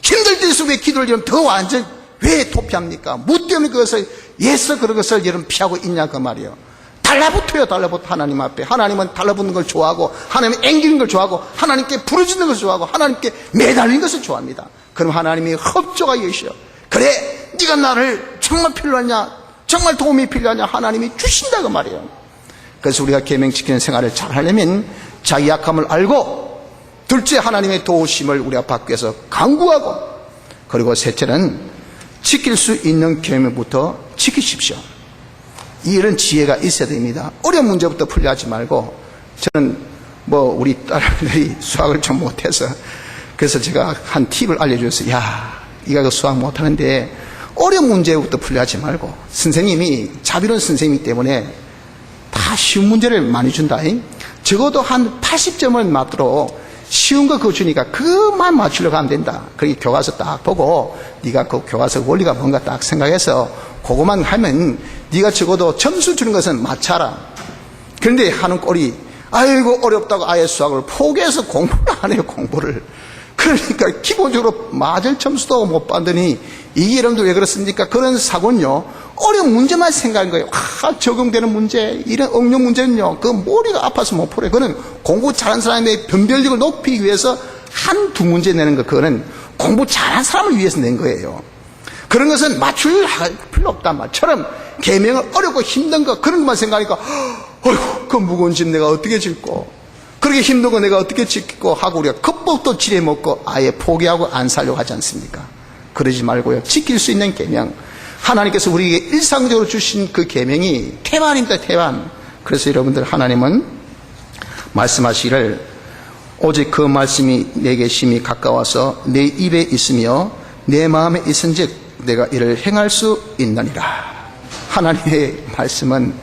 A: 힘들 때일수록 왜 기도를 더 완전 왜 도피합니까? 뭐 때문에 그것을 예서 그런 것을 여러분 피하고 있냐 그 말이에요. 달라붙어요. 달라붙어 하나님 앞에. 하나님은 달라붙는 걸 좋아하고 하나님은 앵기는 걸 좋아하고 하나님께 부르짖는 것을 좋아하고 하나님께 매달리는 것을 좋아합니다. 그럼 하나님이 협조가 여시오. 그래 네가 나를 정말 필요하냐 정말 도움이 필요하냐 하나님이 주신다 그 말이에요. 그래서 우리가 계명 지키는 생활을 잘 하려면 자기 약함을 알고 둘째 하나님의 도우심을 우리가 받기 위해서 간구하고 그리고 셋째는 지킬 수 있는 계명부터 지키십시오. 이런 지혜가 있어야 됩니다. 어려운 문제부터 풀려 하지 말고 저는 우리 딸들이 수학을 좀 못해서 그래서 제가 한 팁을 알려줬어요. 야, 이가 수학 못하는데 어려운 문제부터 풀려 하지 말고 선생님이 자비로운 선생님이기 때문에 다 쉬운 문제를 많이 준다. 적어도 한 80점을 맞도록 쉬운 거 그거 주니까 그만 맞추려고 하면 된다. 그렇게 교과서 딱 보고 네가 그 교과서 원리가 뭔가 딱 생각해서 그거만 하면 네가 적어도 점수 주는 것은 맞춰라. 그런데 하는 꼴이 아이고 어렵다고 아예 수학을 포기해서 공부를 안 해요. 공부를. 그러니까 기본적으로 맞을 점수도 못 받더니 이게 여러분들 왜 그렇습니까? 그런 사고는요 어려운 문제만 생각한 거예요. 적용되는 문제 이런 응용 문제는요 그 머리가 아파서 못 풀어요. 그거는 공부 잘하는 사람의 변별력을 높이기 위해서 한두 문제 내는 거 그거는 공부 잘하는 사람을 위해서 낸 거예요. 그런 것은 맞출 필요 없단 말처럼 계명을 어렵고 힘든 거 그런 것만 생각하니까 어휴 그 무거운 짐 내가 어떻게 짓고 그렇게 힘든 거 내가 어떻게 지키고 하고 우리가 겁복도 지레 먹고 아예 포기하고 안 살려고 하지 않습니까? 그러지 말고요. 지킬 수 있는 계명. 하나님께서 우리에게 일상적으로 주신 그 계명이 태반입니다. 태반. 그래서 여러분들 하나님은 말씀하시기를 오직 그 말씀이 내게 심히 가까워서 내 입에 있으며 내 마음에 있은즉 내가 이를 행할 수 있느니라. 하나님의 말씀은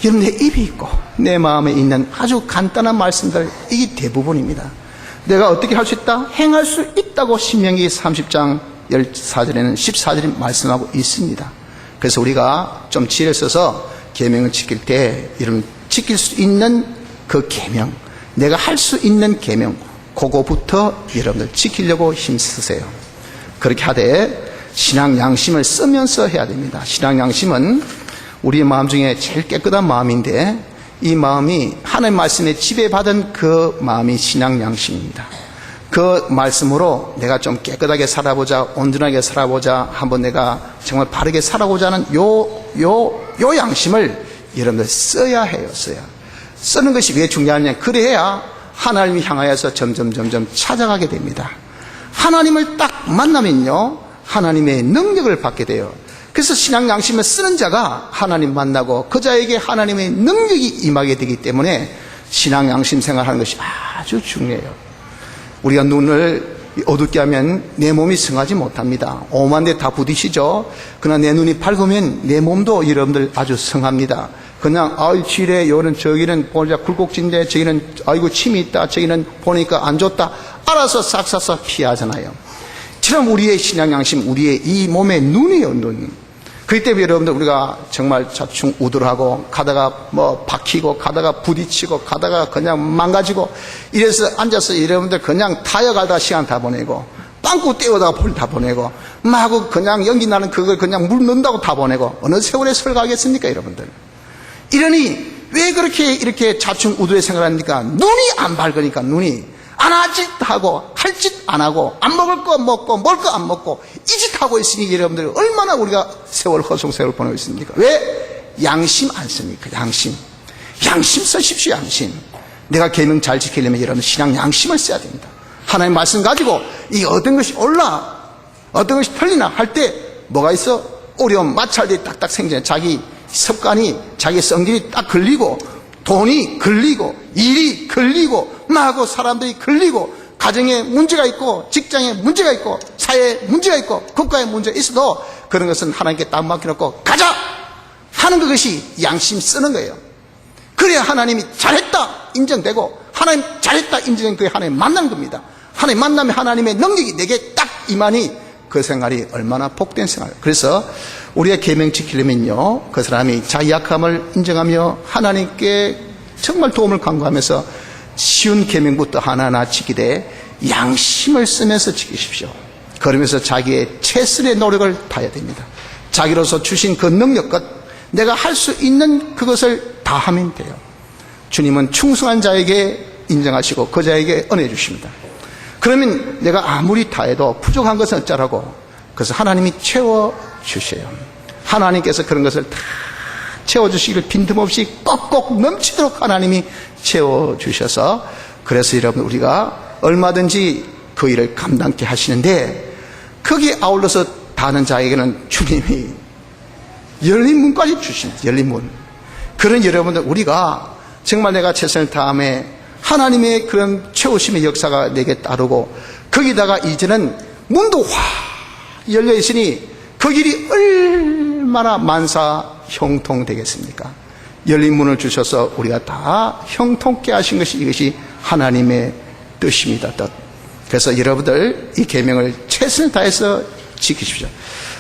A: 여러분 내 입에 있고 내 마음에 있는 아주 간단한 말씀들 이게 대부분입니다. 내가 어떻게 할 수 있다? 행할 수 있다고 신명기 30장 14절에는 14절이 말씀하고 있습니다. 그래서 우리가 좀 지혜를 써서 계명을 지킬 때 여러분 지킬 수 있는 그 계명 내가 할 수 있는 계명 그거부터 여러분들 지키려고 힘쓰세요. 그렇게 하되 신앙 양심을 쓰면서 해야 됩니다. 신앙 양심은 우리의 마음 중에 제일 깨끗한 마음인데 이 마음이 하나님 말씀에 지배받은 그 마음이 신앙 양심입니다. 그 말씀으로 내가 좀 깨끗하게 살아보자 온전하게 살아보자 한번 내가 정말 바르게 살아보자 하는 요 양심을 여러분들 써야 해요. 쓰는 것이 왜 중요하냐 그래야 하나님을 향하여서 점점 찾아가게 됩니다. 하나님을 딱 만나면요 하나님의 능력을 받게 돼요. 그래서 신앙 양심을 쓰는 자가 하나님 만나고 그 자에게 하나님의 능력이 임하게 되기 때문에 신앙 양심 생활하는 것이 아주 중요해요. 우리가 눈을 어둡게 하면 내 몸이 성하지 못합니다. 오만 대 다 부딪히죠. 그러나 내 눈이 밝으면 내 몸도 여러분들 아주 성합니다. 그냥 아이 지뢰 요는 저기는 보자 굴곡진데 저기는 아이고 침이 있다 저기는 보니까 안 좋다 알아서 싹싹 피하잖아요. 처럼 우리의 신앙 양심 우리의 이 몸의 눈이에요. 눈. 그렇기 때문에 여러분들 우리가 정말 좌충우돌하고 가다가 박히고 가다가 부딪히고 가다가 그냥 망가지고 이래서 앉아서 여러분들 그냥 타여가다가 시간 다 보내고 빵꾸 떼어다가 볼 다 보내고 마구 그냥 연기 나는 그걸 그냥 물 넣는다고 다 보내고 어느 세월에 설가하겠습니까 여러분들. 이러니 왜 그렇게 이렇게 좌충우돌에 생각합니까? 눈이 안 밝으니까 눈이 안 할 짓 하고 할 짓 안 하고 안 먹을 거 먹고 먹을 거 안 먹고 이 짓 하고 있으니 여러분들 얼마나 우리가 세월 허송세월 보내고 있습니까? 왜? 양심 안 씁니까? 양심 쓰십시오. 양심. 내가 계명 잘 지키려면 여러분 신앙 양심을 써야 됩니다. 하나님 말씀 가지고 이 어떤 것이 올라 어떤 것이 틀리나 할 때 뭐가 있어? 어려움 마찰들이 딱딱 생기잖아요. 자기 습관이 자기 성질이 딱 걸리고 돈이 걸리고 일이 걸리고 나하고 사람들이 걸리고 가정에 문제가 있고 직장에 문제가 있고 사회에 문제가 있고 국가에 문제가 있어도 그런 것은 하나님께 딱 맡겨놓고 가자 하는 그것이 양심 쓰는 거예요. 그래야 하나님이 잘했다 인정되고 하나님 잘했다 인정된 그게 하나님 만나는 겁니다. 하나님 만나면 하나님의 능력이 내게 딱 임하니 그 생활이 얼마나 복된 생활. 그래서 우리의 계명 지키려면요 그 사람이 자기 약함을 인정하며 하나님께 정말 도움을 간구하면서 쉬운 계명부터 하나하나 지키되 양심을 쓰면서 지키십시오. 그러면서 자기의 최선의 노력을 다해야 됩니다. 자기로서 주신 그 능력껏 내가 할 수 있는 그것을 다 하면 돼요. 주님은 충성한 자에게 인정하시고 그 자에게 은혜 주십니다. 그러면 내가 아무리 다해도 부족한 것은 어쩌라고? 그래서 하나님이 채워주셔요. 하나님께서 그런 것을 다 채워주시기를 빈틈없이 꼭꼭 넘치도록 하나님이 채워주셔서, 그래서 여러분 우리가 얼마든지 그 일을 감당케 하시는데, 거기에 아울러서 다는 자에게는 주님이 열린 문까지 주십니다. 열린 문. 그런 여러분들, 우리가 정말 내가 최선을 다함에 하나님의 그런 채우심의 역사가 내게 따르고, 거기다가 이제는 문도 확 열려 있으니 그 길이 얼마나 만사 형통되겠습니까? 열린 문을 주셔서 우리가 다 형통케 하신 것이, 이것이 하나님의 뜻입니다. 뜻. 그래서 여러분들 이 계명을 최선을 다해서 지키십시오.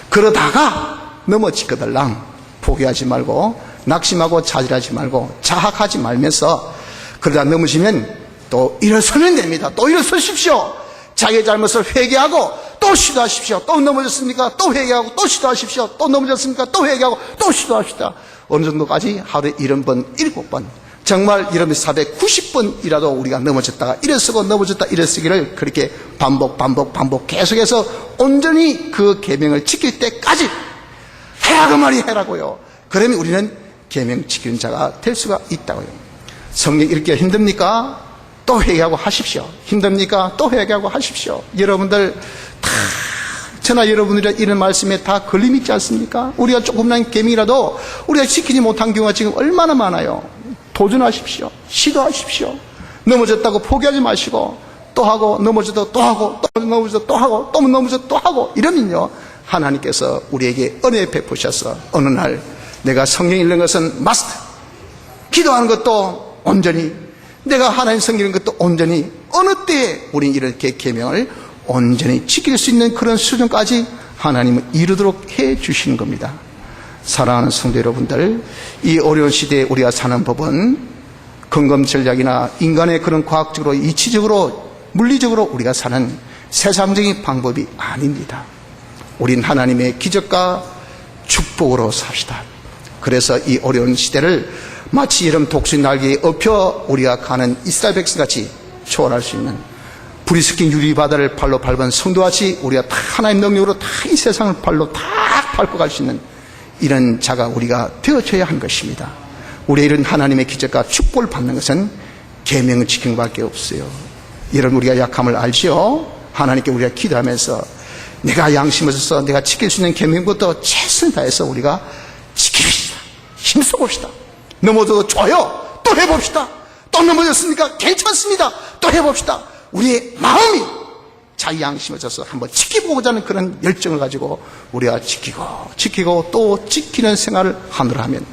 A: 그러다가 넘어지거들랑 포기하지 말고, 낙심하고 자질하지 말고, 자학하지 말면서, 그러다 넘어지면 또 일어서면 됩니다. 또 일어서십시오. 자기의 잘못을 회개하고 또 시도하십시오. 또 넘어졌습니까? 또 회개하고 또 시도하십시오. 또 넘어졌습니까? 또 회개하고 또 시도합시다. 어느 정도까지? 하루에 70번, 7번. 정말 여러분 490번이라도 우리가 넘어졌다가 일어서고 넘어졌다 일어서기를 그렇게 반복 계속해서 온전히 그 계명을 지킬 때까지 해라, 그 말이 해라고요. 그러면 우리는 계명 지키는 자가 될 수가 있다고요. 성령 읽기가 힘듭니까? 또 회개하고 하십시오. 힘듭니까? 또 회개하고 하십시오. 여러분들 다, 저나 여러분들이 이런 말씀에 다 걸림 있지 않습니까? 우리가 조금만 계명이라도 우리가 지키지 못한 경우가 지금 얼마나 많아요. 도전하십시오. 시도하십시오. 넘어졌다고 포기하지 마시고, 또 하고, 넘어져도 또 하고, 또 넘어져도 또 하고, 또 넘어져도 또 하고, 이러면요, 하나님께서 우리에게 은혜 베푸셔서 어느 날 내가 성경 읽는 것은 마스터, 기도하는 것도 온전히, 내가 하나님 성경 읽는 것도 온전히, 어느 때에 우리는 이렇게 계명을 온전히 지킬 수 있는 그런 수준까지 하나님은 이루도록 해 주시는 겁니다. 사랑하는 성도 여러분들, 이 어려운 시대에 우리가 사는 법은 근검 전략이나 인간의 그런 과학적으로, 이치적으로, 물리적으로 우리가 사는 세상적인 방법이 아닙니다. 우린 하나님의 기적과 축복으로 삽시다. 그래서 이 어려운 시대를 마치 여름 독수리 날개에 엎여 우리가 가는 이스라엘 백성같이 초월할 수 있는, 불이 섞인 유리바다를 발로 밟은 성도같이 우리가 다 하나님 능력으로 다 이 세상을 발로 다 밟고 갈 수 있는 이런 자가 우리가 되어줘야 하는 것입니다. 우리의 이런 하나님의 기적과 축복을 받는 것은 계명을 지키는 것밖에 없어요. 이런 우리가 약함을 알지요. 하나님께 우리가 기도하면서 내가 양심을 써서 내가 지킬 수 있는 계명부터 최선을 다해서 우리가 지킵시다. 힘써봅시다. 넘어져도 좋아요. 또 해봅시다. 또 넘어졌습니까? 괜찮습니다. 또 해봅시다. 우리의 마음이 자기 양심을 써서 한번 지켜보고자 하는 그런 열정을 가지고 우리가 지키고 또 지키는 생활을 하느라 하면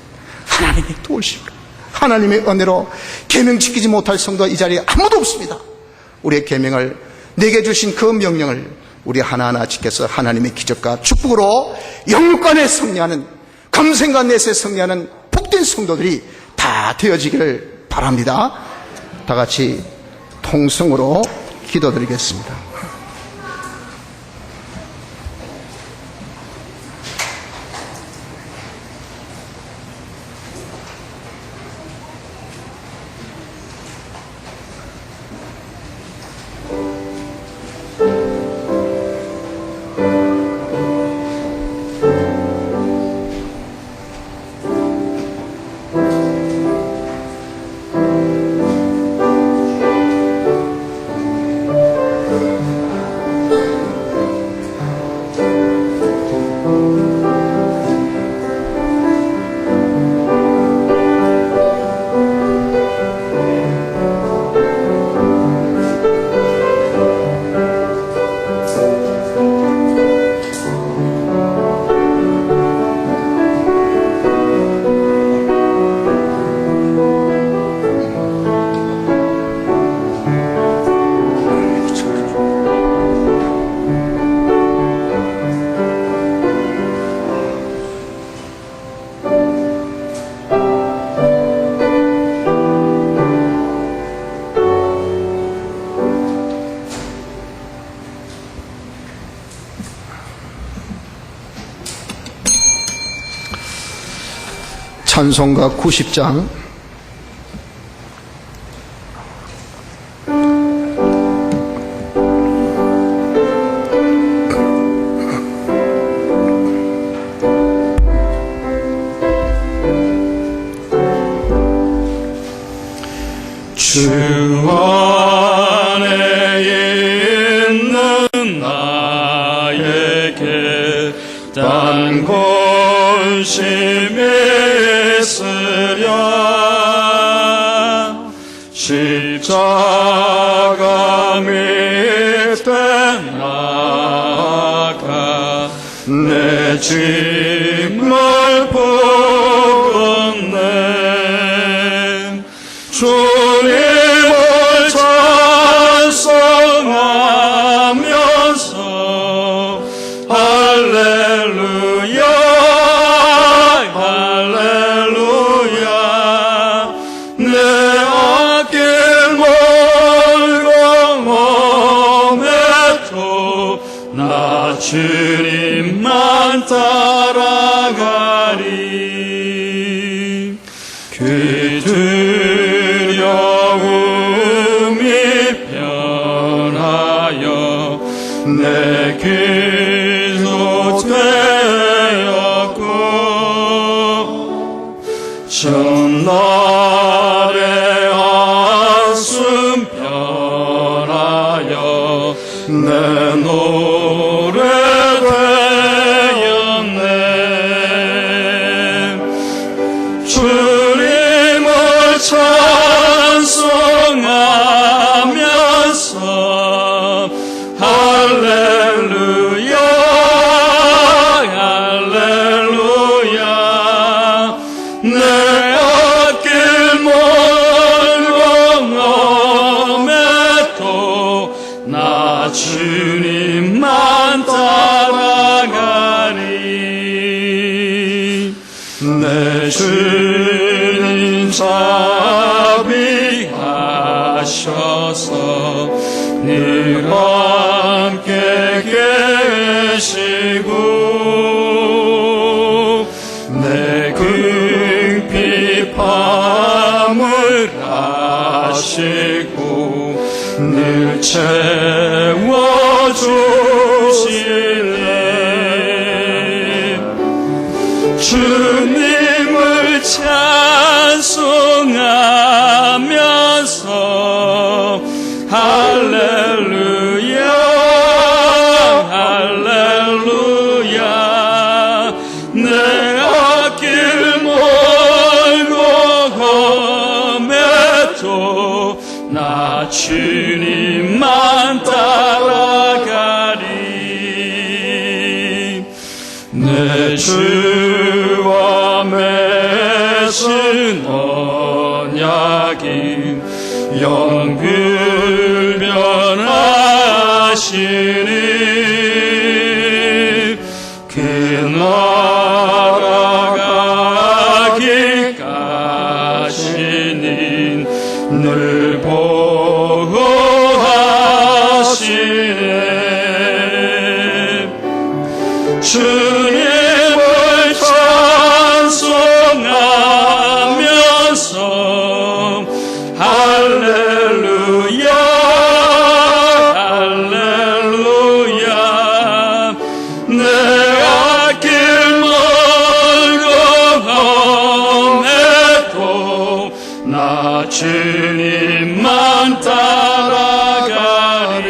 A: 하나님이 도우십니다. 하나님의 은혜로 계명 지키지 못할 성도가 이 자리에 아무도 없습니다. 우리의 계명을, 내게 주신 그 명령을 우리 하나하나 지켜서 하나님의 기적과 축복으로 영육간에 승리하는, 검생과 내세 승리하는 복된 성도들이 다 되어지기를 바랍니다. 다 같이 통성으로 기도드리겠습니다. 찬송가 90장
B: 주 안에 있는 나에게 딴 권심이 있으랴. 십자가 밑에 나아가 내 짐을 벗네. 주님을 찬송하면서 할렐루야 할렐루야. 내 앞길 멀고 험해도 나 주님만 따라가리. 그 두려움이 변하여 내 길도 되었고, 전날의 한숨 변하여 내 노래 되었네. 주님을 찬송하면서 할렐루야 할렐루야. 내 앞길 멀고 험해도 나 주님만 따라가리. 내 주님 자비하셔서 늘 함께 계시고, 내 궁핍함을 아시고 늘 채워주시네. 주님을 찬송하면서 할렐루야 할렐루야. 내 앞길 멀고 험해도 나 주님만 따라가리. 내 주와 맺은 언약이 영불변하시니, 그 나라 가기까지는 늘 보호하시네. 주님을 찬송하면서 할렐루야 할렐루야. 내 앞길 멀고 험해도 나 주님만 따라가리.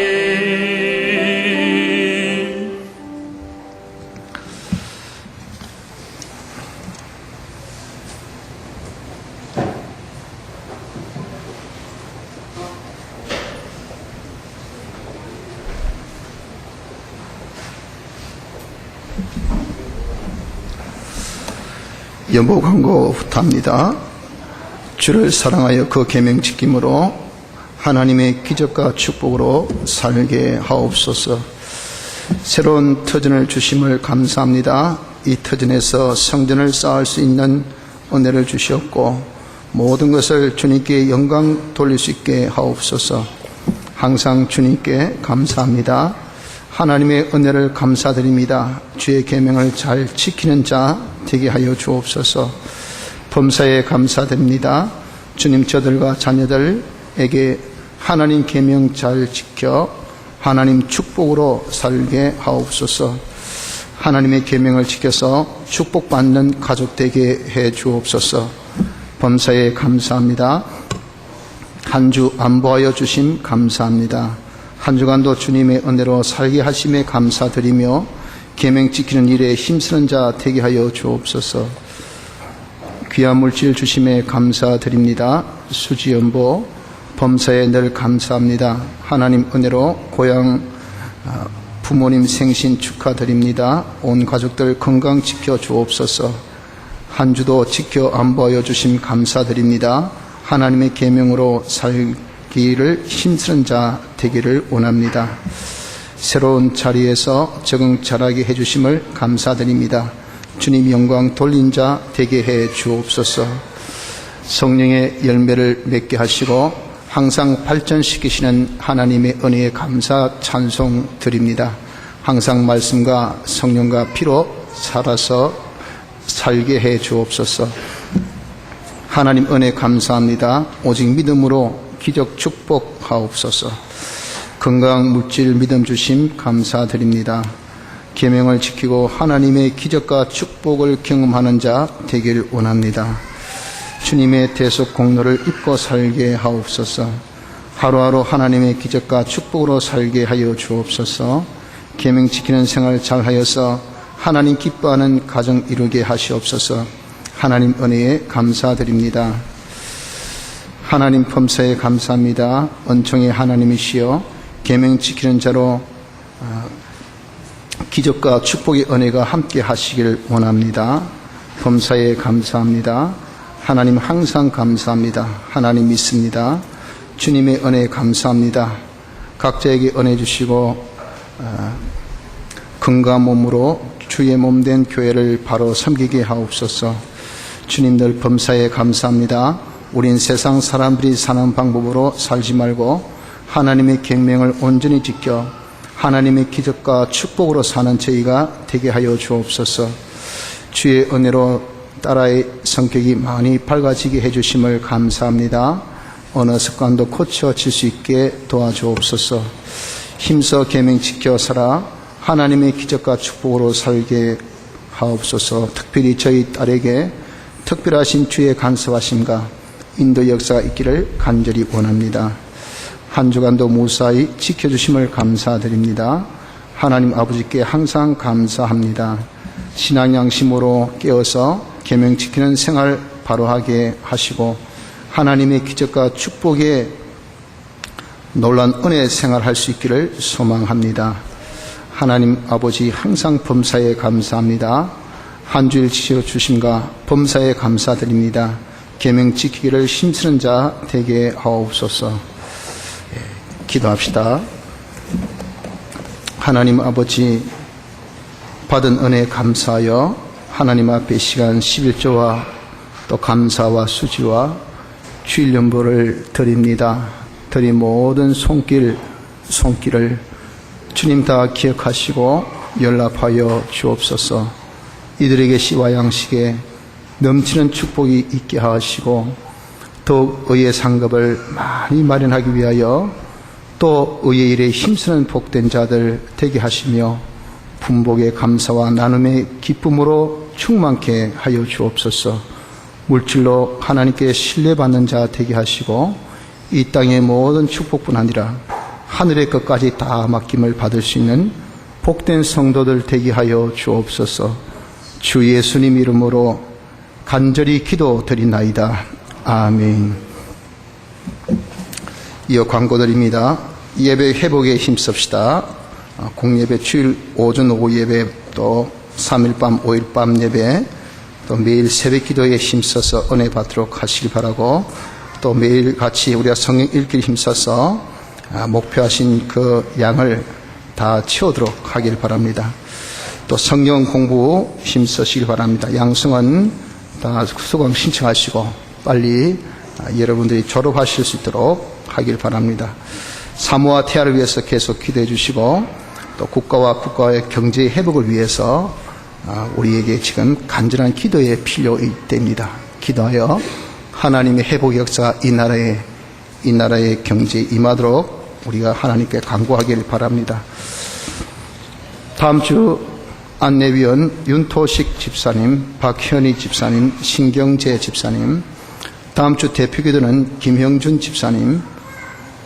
A: 연보 광고 후타입니다. 주를 사랑하여 그 계명 지킴으로 하나님의 기적과 축복으로 살게 하옵소서. 새로운 터전을 주심을 감사합니다. 이 터전에서 성전을 쌓을 수 있는 은혜를 주시었고 모든 것을 주님께 영광 돌릴 수 있게 하옵소서. 항상 주님께 감사합니다. 하나님의 은혜를 감사드립니다. 주의 계명을 잘 지키는 자 되게 하여 주옵소서. 범사에 감사드립니다. 주님, 저들과 자녀들에게 하나님 계명 잘 지켜 하나님 축복으로 살게 하옵소서. 하나님의 계명을 지켜서 축복받는 가족 되게 해 주옵소서. 범사에 감사합니다. 한 주 안보하여 주심 감사합니다. 한 주간도 주님의 은혜로 살게 하심에 감사드리며 계명 지키는 일에 힘쓰는 자 되게 하여 주옵소서. 귀한 물질 주심에 감사드립니다. 수지연보 범사에 늘 감사합니다. 하나님 은혜로 고향 부모님 생신 축하드립니다. 온 가족들 건강 지켜 주옵소서. 한 주도 지켜 안보하여 주심 감사드립니다. 하나님의 계명으로 살기를 힘쓰는 자 되기를 원합니다. 새로운 자리에서 적응 잘하게 해주심을 감사드립니다. 주님 영광 돌린 자 되게 해 주옵소서. 성령의 열매를 맺게 하시고 항상 발전시키시는 하나님의 은혜에 감사 찬송 드립니다. 항상 말씀과 성령과 피로 살아서 살게 해 주옵소서. 하나님 은혜 감사합니다. 오직 믿음으로 기적 축복하옵소서. 건강 물질 믿음 주심 감사드립니다. 계명을 지키고 하나님의 기적과 축복을 경험하는 자 되길 원합니다. 주님의 대속 공로를 입고 살게 하옵소서. 하루하루 하나님의 기적과 축복으로 살게 하여 주옵소서. 계명 지키는 생활 잘하여서 하나님 기뻐하는 가정 이루게 하시옵소서. 하나님 은혜에 감사드립니다. 하나님 범사에 감사합니다. 은총의 하나님이시여 계명 지키는 자로 기적과 축복의 은혜가 함께 하시길 원합니다. 범사에 감사합니다. 하나님 항상 감사합니다. 하나님 믿습니다. 주님의 은혜에 감사합니다. 각자에게 은혜 주시고 건강한 몸으로 주의 몸된 교회를 바로 섬기게 하옵소서. 주님 늘 범사에 감사합니다. 우린 세상 사람들이 사는 방법으로 살지 말고 하나님의 계명을 온전히 지켜 하나님의 기적과 축복으로 사는 저희가 되게 하여 주옵소서. 주의 은혜로 딸아이 성격이 많이 밝아지게 해주심을 감사합니다. 언어 습관도 고쳐질 수 있게 도와주옵소서. 힘써 계명 지켜 살아 하나님의 기적과 축복으로 살게 하옵소서. 특별히 저희 딸에게 특별하신 주의 간섭하심과 인도 역사가 있기를 간절히 원합니다. 한 주간도 무사히 지켜주심을 감사드립니다. 하나님 아버지께 항상 감사합니다. 신앙 양심으로 깨어서 계명 지키는 생활 바로 하게 하시고 하나님의 기적과 축복에 놀란 은혜 생활할 수 있기를 소망합니다. 하나님 아버지 항상 범사에 감사합니다. 한 주일 지켜주심과 범사에 감사드립니다. 계명 지키기를 힘쓰는 자 되게 하옵소서. 기도합시다. 하나님 아버지 받은 은혜 감사하여 하나님 앞에 시간 11조와 또 감사와 수지와 주일 연보를 드립니다. 드린 모든 손길을 주님 다 기억하시고 연락하여 주옵소서. 이들에게 씨와 양식에 넘치는 축복이 있게 하시고 더욱 의의 상급을 많이 마련하기 위하여 또 의의 일에 힘쓰는 복된 자들 되게 하시며 분복의 감사와 나눔의 기쁨으로 충만케 하여 주옵소서. 물질로 하나님께 신뢰받는 자 되게 하시고 이 땅의 모든 축복뿐 아니라 하늘의 것까지 다 맡김을 받을 수 있는 복된 성도들 되게 하여 주옵소서. 주 예수님 이름으로 간절히 기도드리나이다. 아멘. 이어 광고드립니다. 예배 회복에 힘씁시다. 공예배 주일 오전 오후 예배 또 3일 밤 5일 밤 예배 또 매일 새벽 기도에 힘써서 은혜 받도록 하시기 바라고 또 매일 같이 우리가 성경 읽기를 힘써서 목표하신 그 양을 다 채우도록 하길 바랍니다. 또 성경 공부 힘쓰시기 바랍니다. 양성은 다 수강 신청하시고 빨리 여러분들이 졸업하실 수 있도록 하길 바랍니다. 사모와 태아를 위해서 계속 기도해 주시고 또 국가와 국가의 경제 회복을 위해서 우리에게 지금 간절한 기도의 필요입니다. 기도하여 하나님의 회복의 역사가 이 나라의 경제에 임하도록 우리가 하나님께 간구하기를 바랍니다. 다음 주 안내위원 윤토식 집사님, 박현희 집사님, 신경재 집사님, 다음 주 대표기도는 김형준 집사님,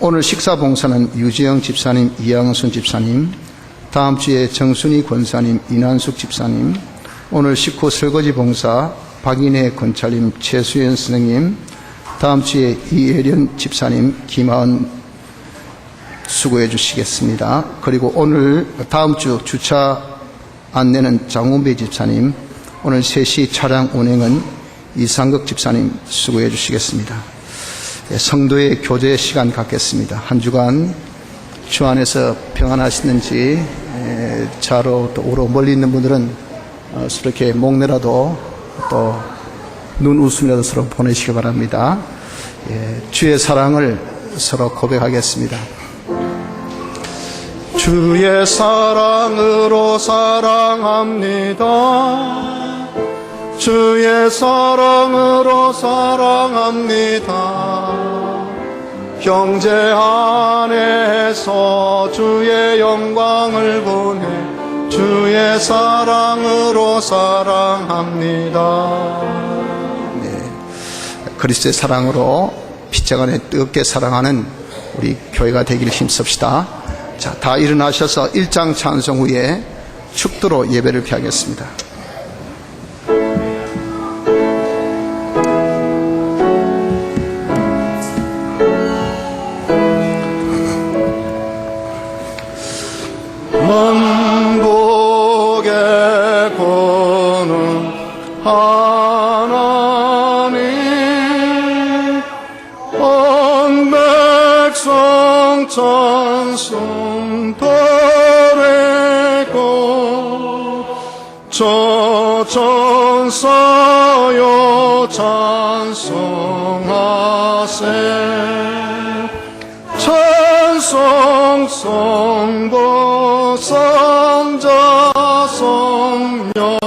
A: 오늘 식사봉사는 유지영 집사님, 이양순 집사님, 다음 주에 정순희 권사님, 이난숙 집사님, 오늘 식후 설거지 봉사 박인혜 권찰님, 최수연 선생님, 다음 주에 이혜련 집사님, 김하은 수고해 주시겠습니다. 그리고 오늘 다음 주 주차 안내는 장훈배 집사님, 오늘 3시 차량 운행은 이상극 집사님 수고해 주시겠습니다. 성도의 교제 시간 갖겠습니다. 한 주간 주 안에서 평안하시는지, 자로 또 오로 멀리 있는 분들은 이렇게 목내라도 또 눈 웃음이라도 서로 보내시기 바랍니다. 주의 사랑을 서로 고백하겠습니다. 주의 사랑으로 사랑합니다. 주의 사랑으로 사랑합니다. 형제 안에서 주의 영광을 보내 주의 사랑으로 사랑합니다. 그리스도의 사랑으로 십자가에 뜨겁게 사랑하는 우리 교회가 되기를 힘씁시다. 자, 다 일어나셔서 1장 찬송 후에 축도로 예배를 피하겠습니다.
B: 만복의 권능 하나님 온 백성 찬송 드리고 저 천사여 찬송하세 찬송 성부 성자 성령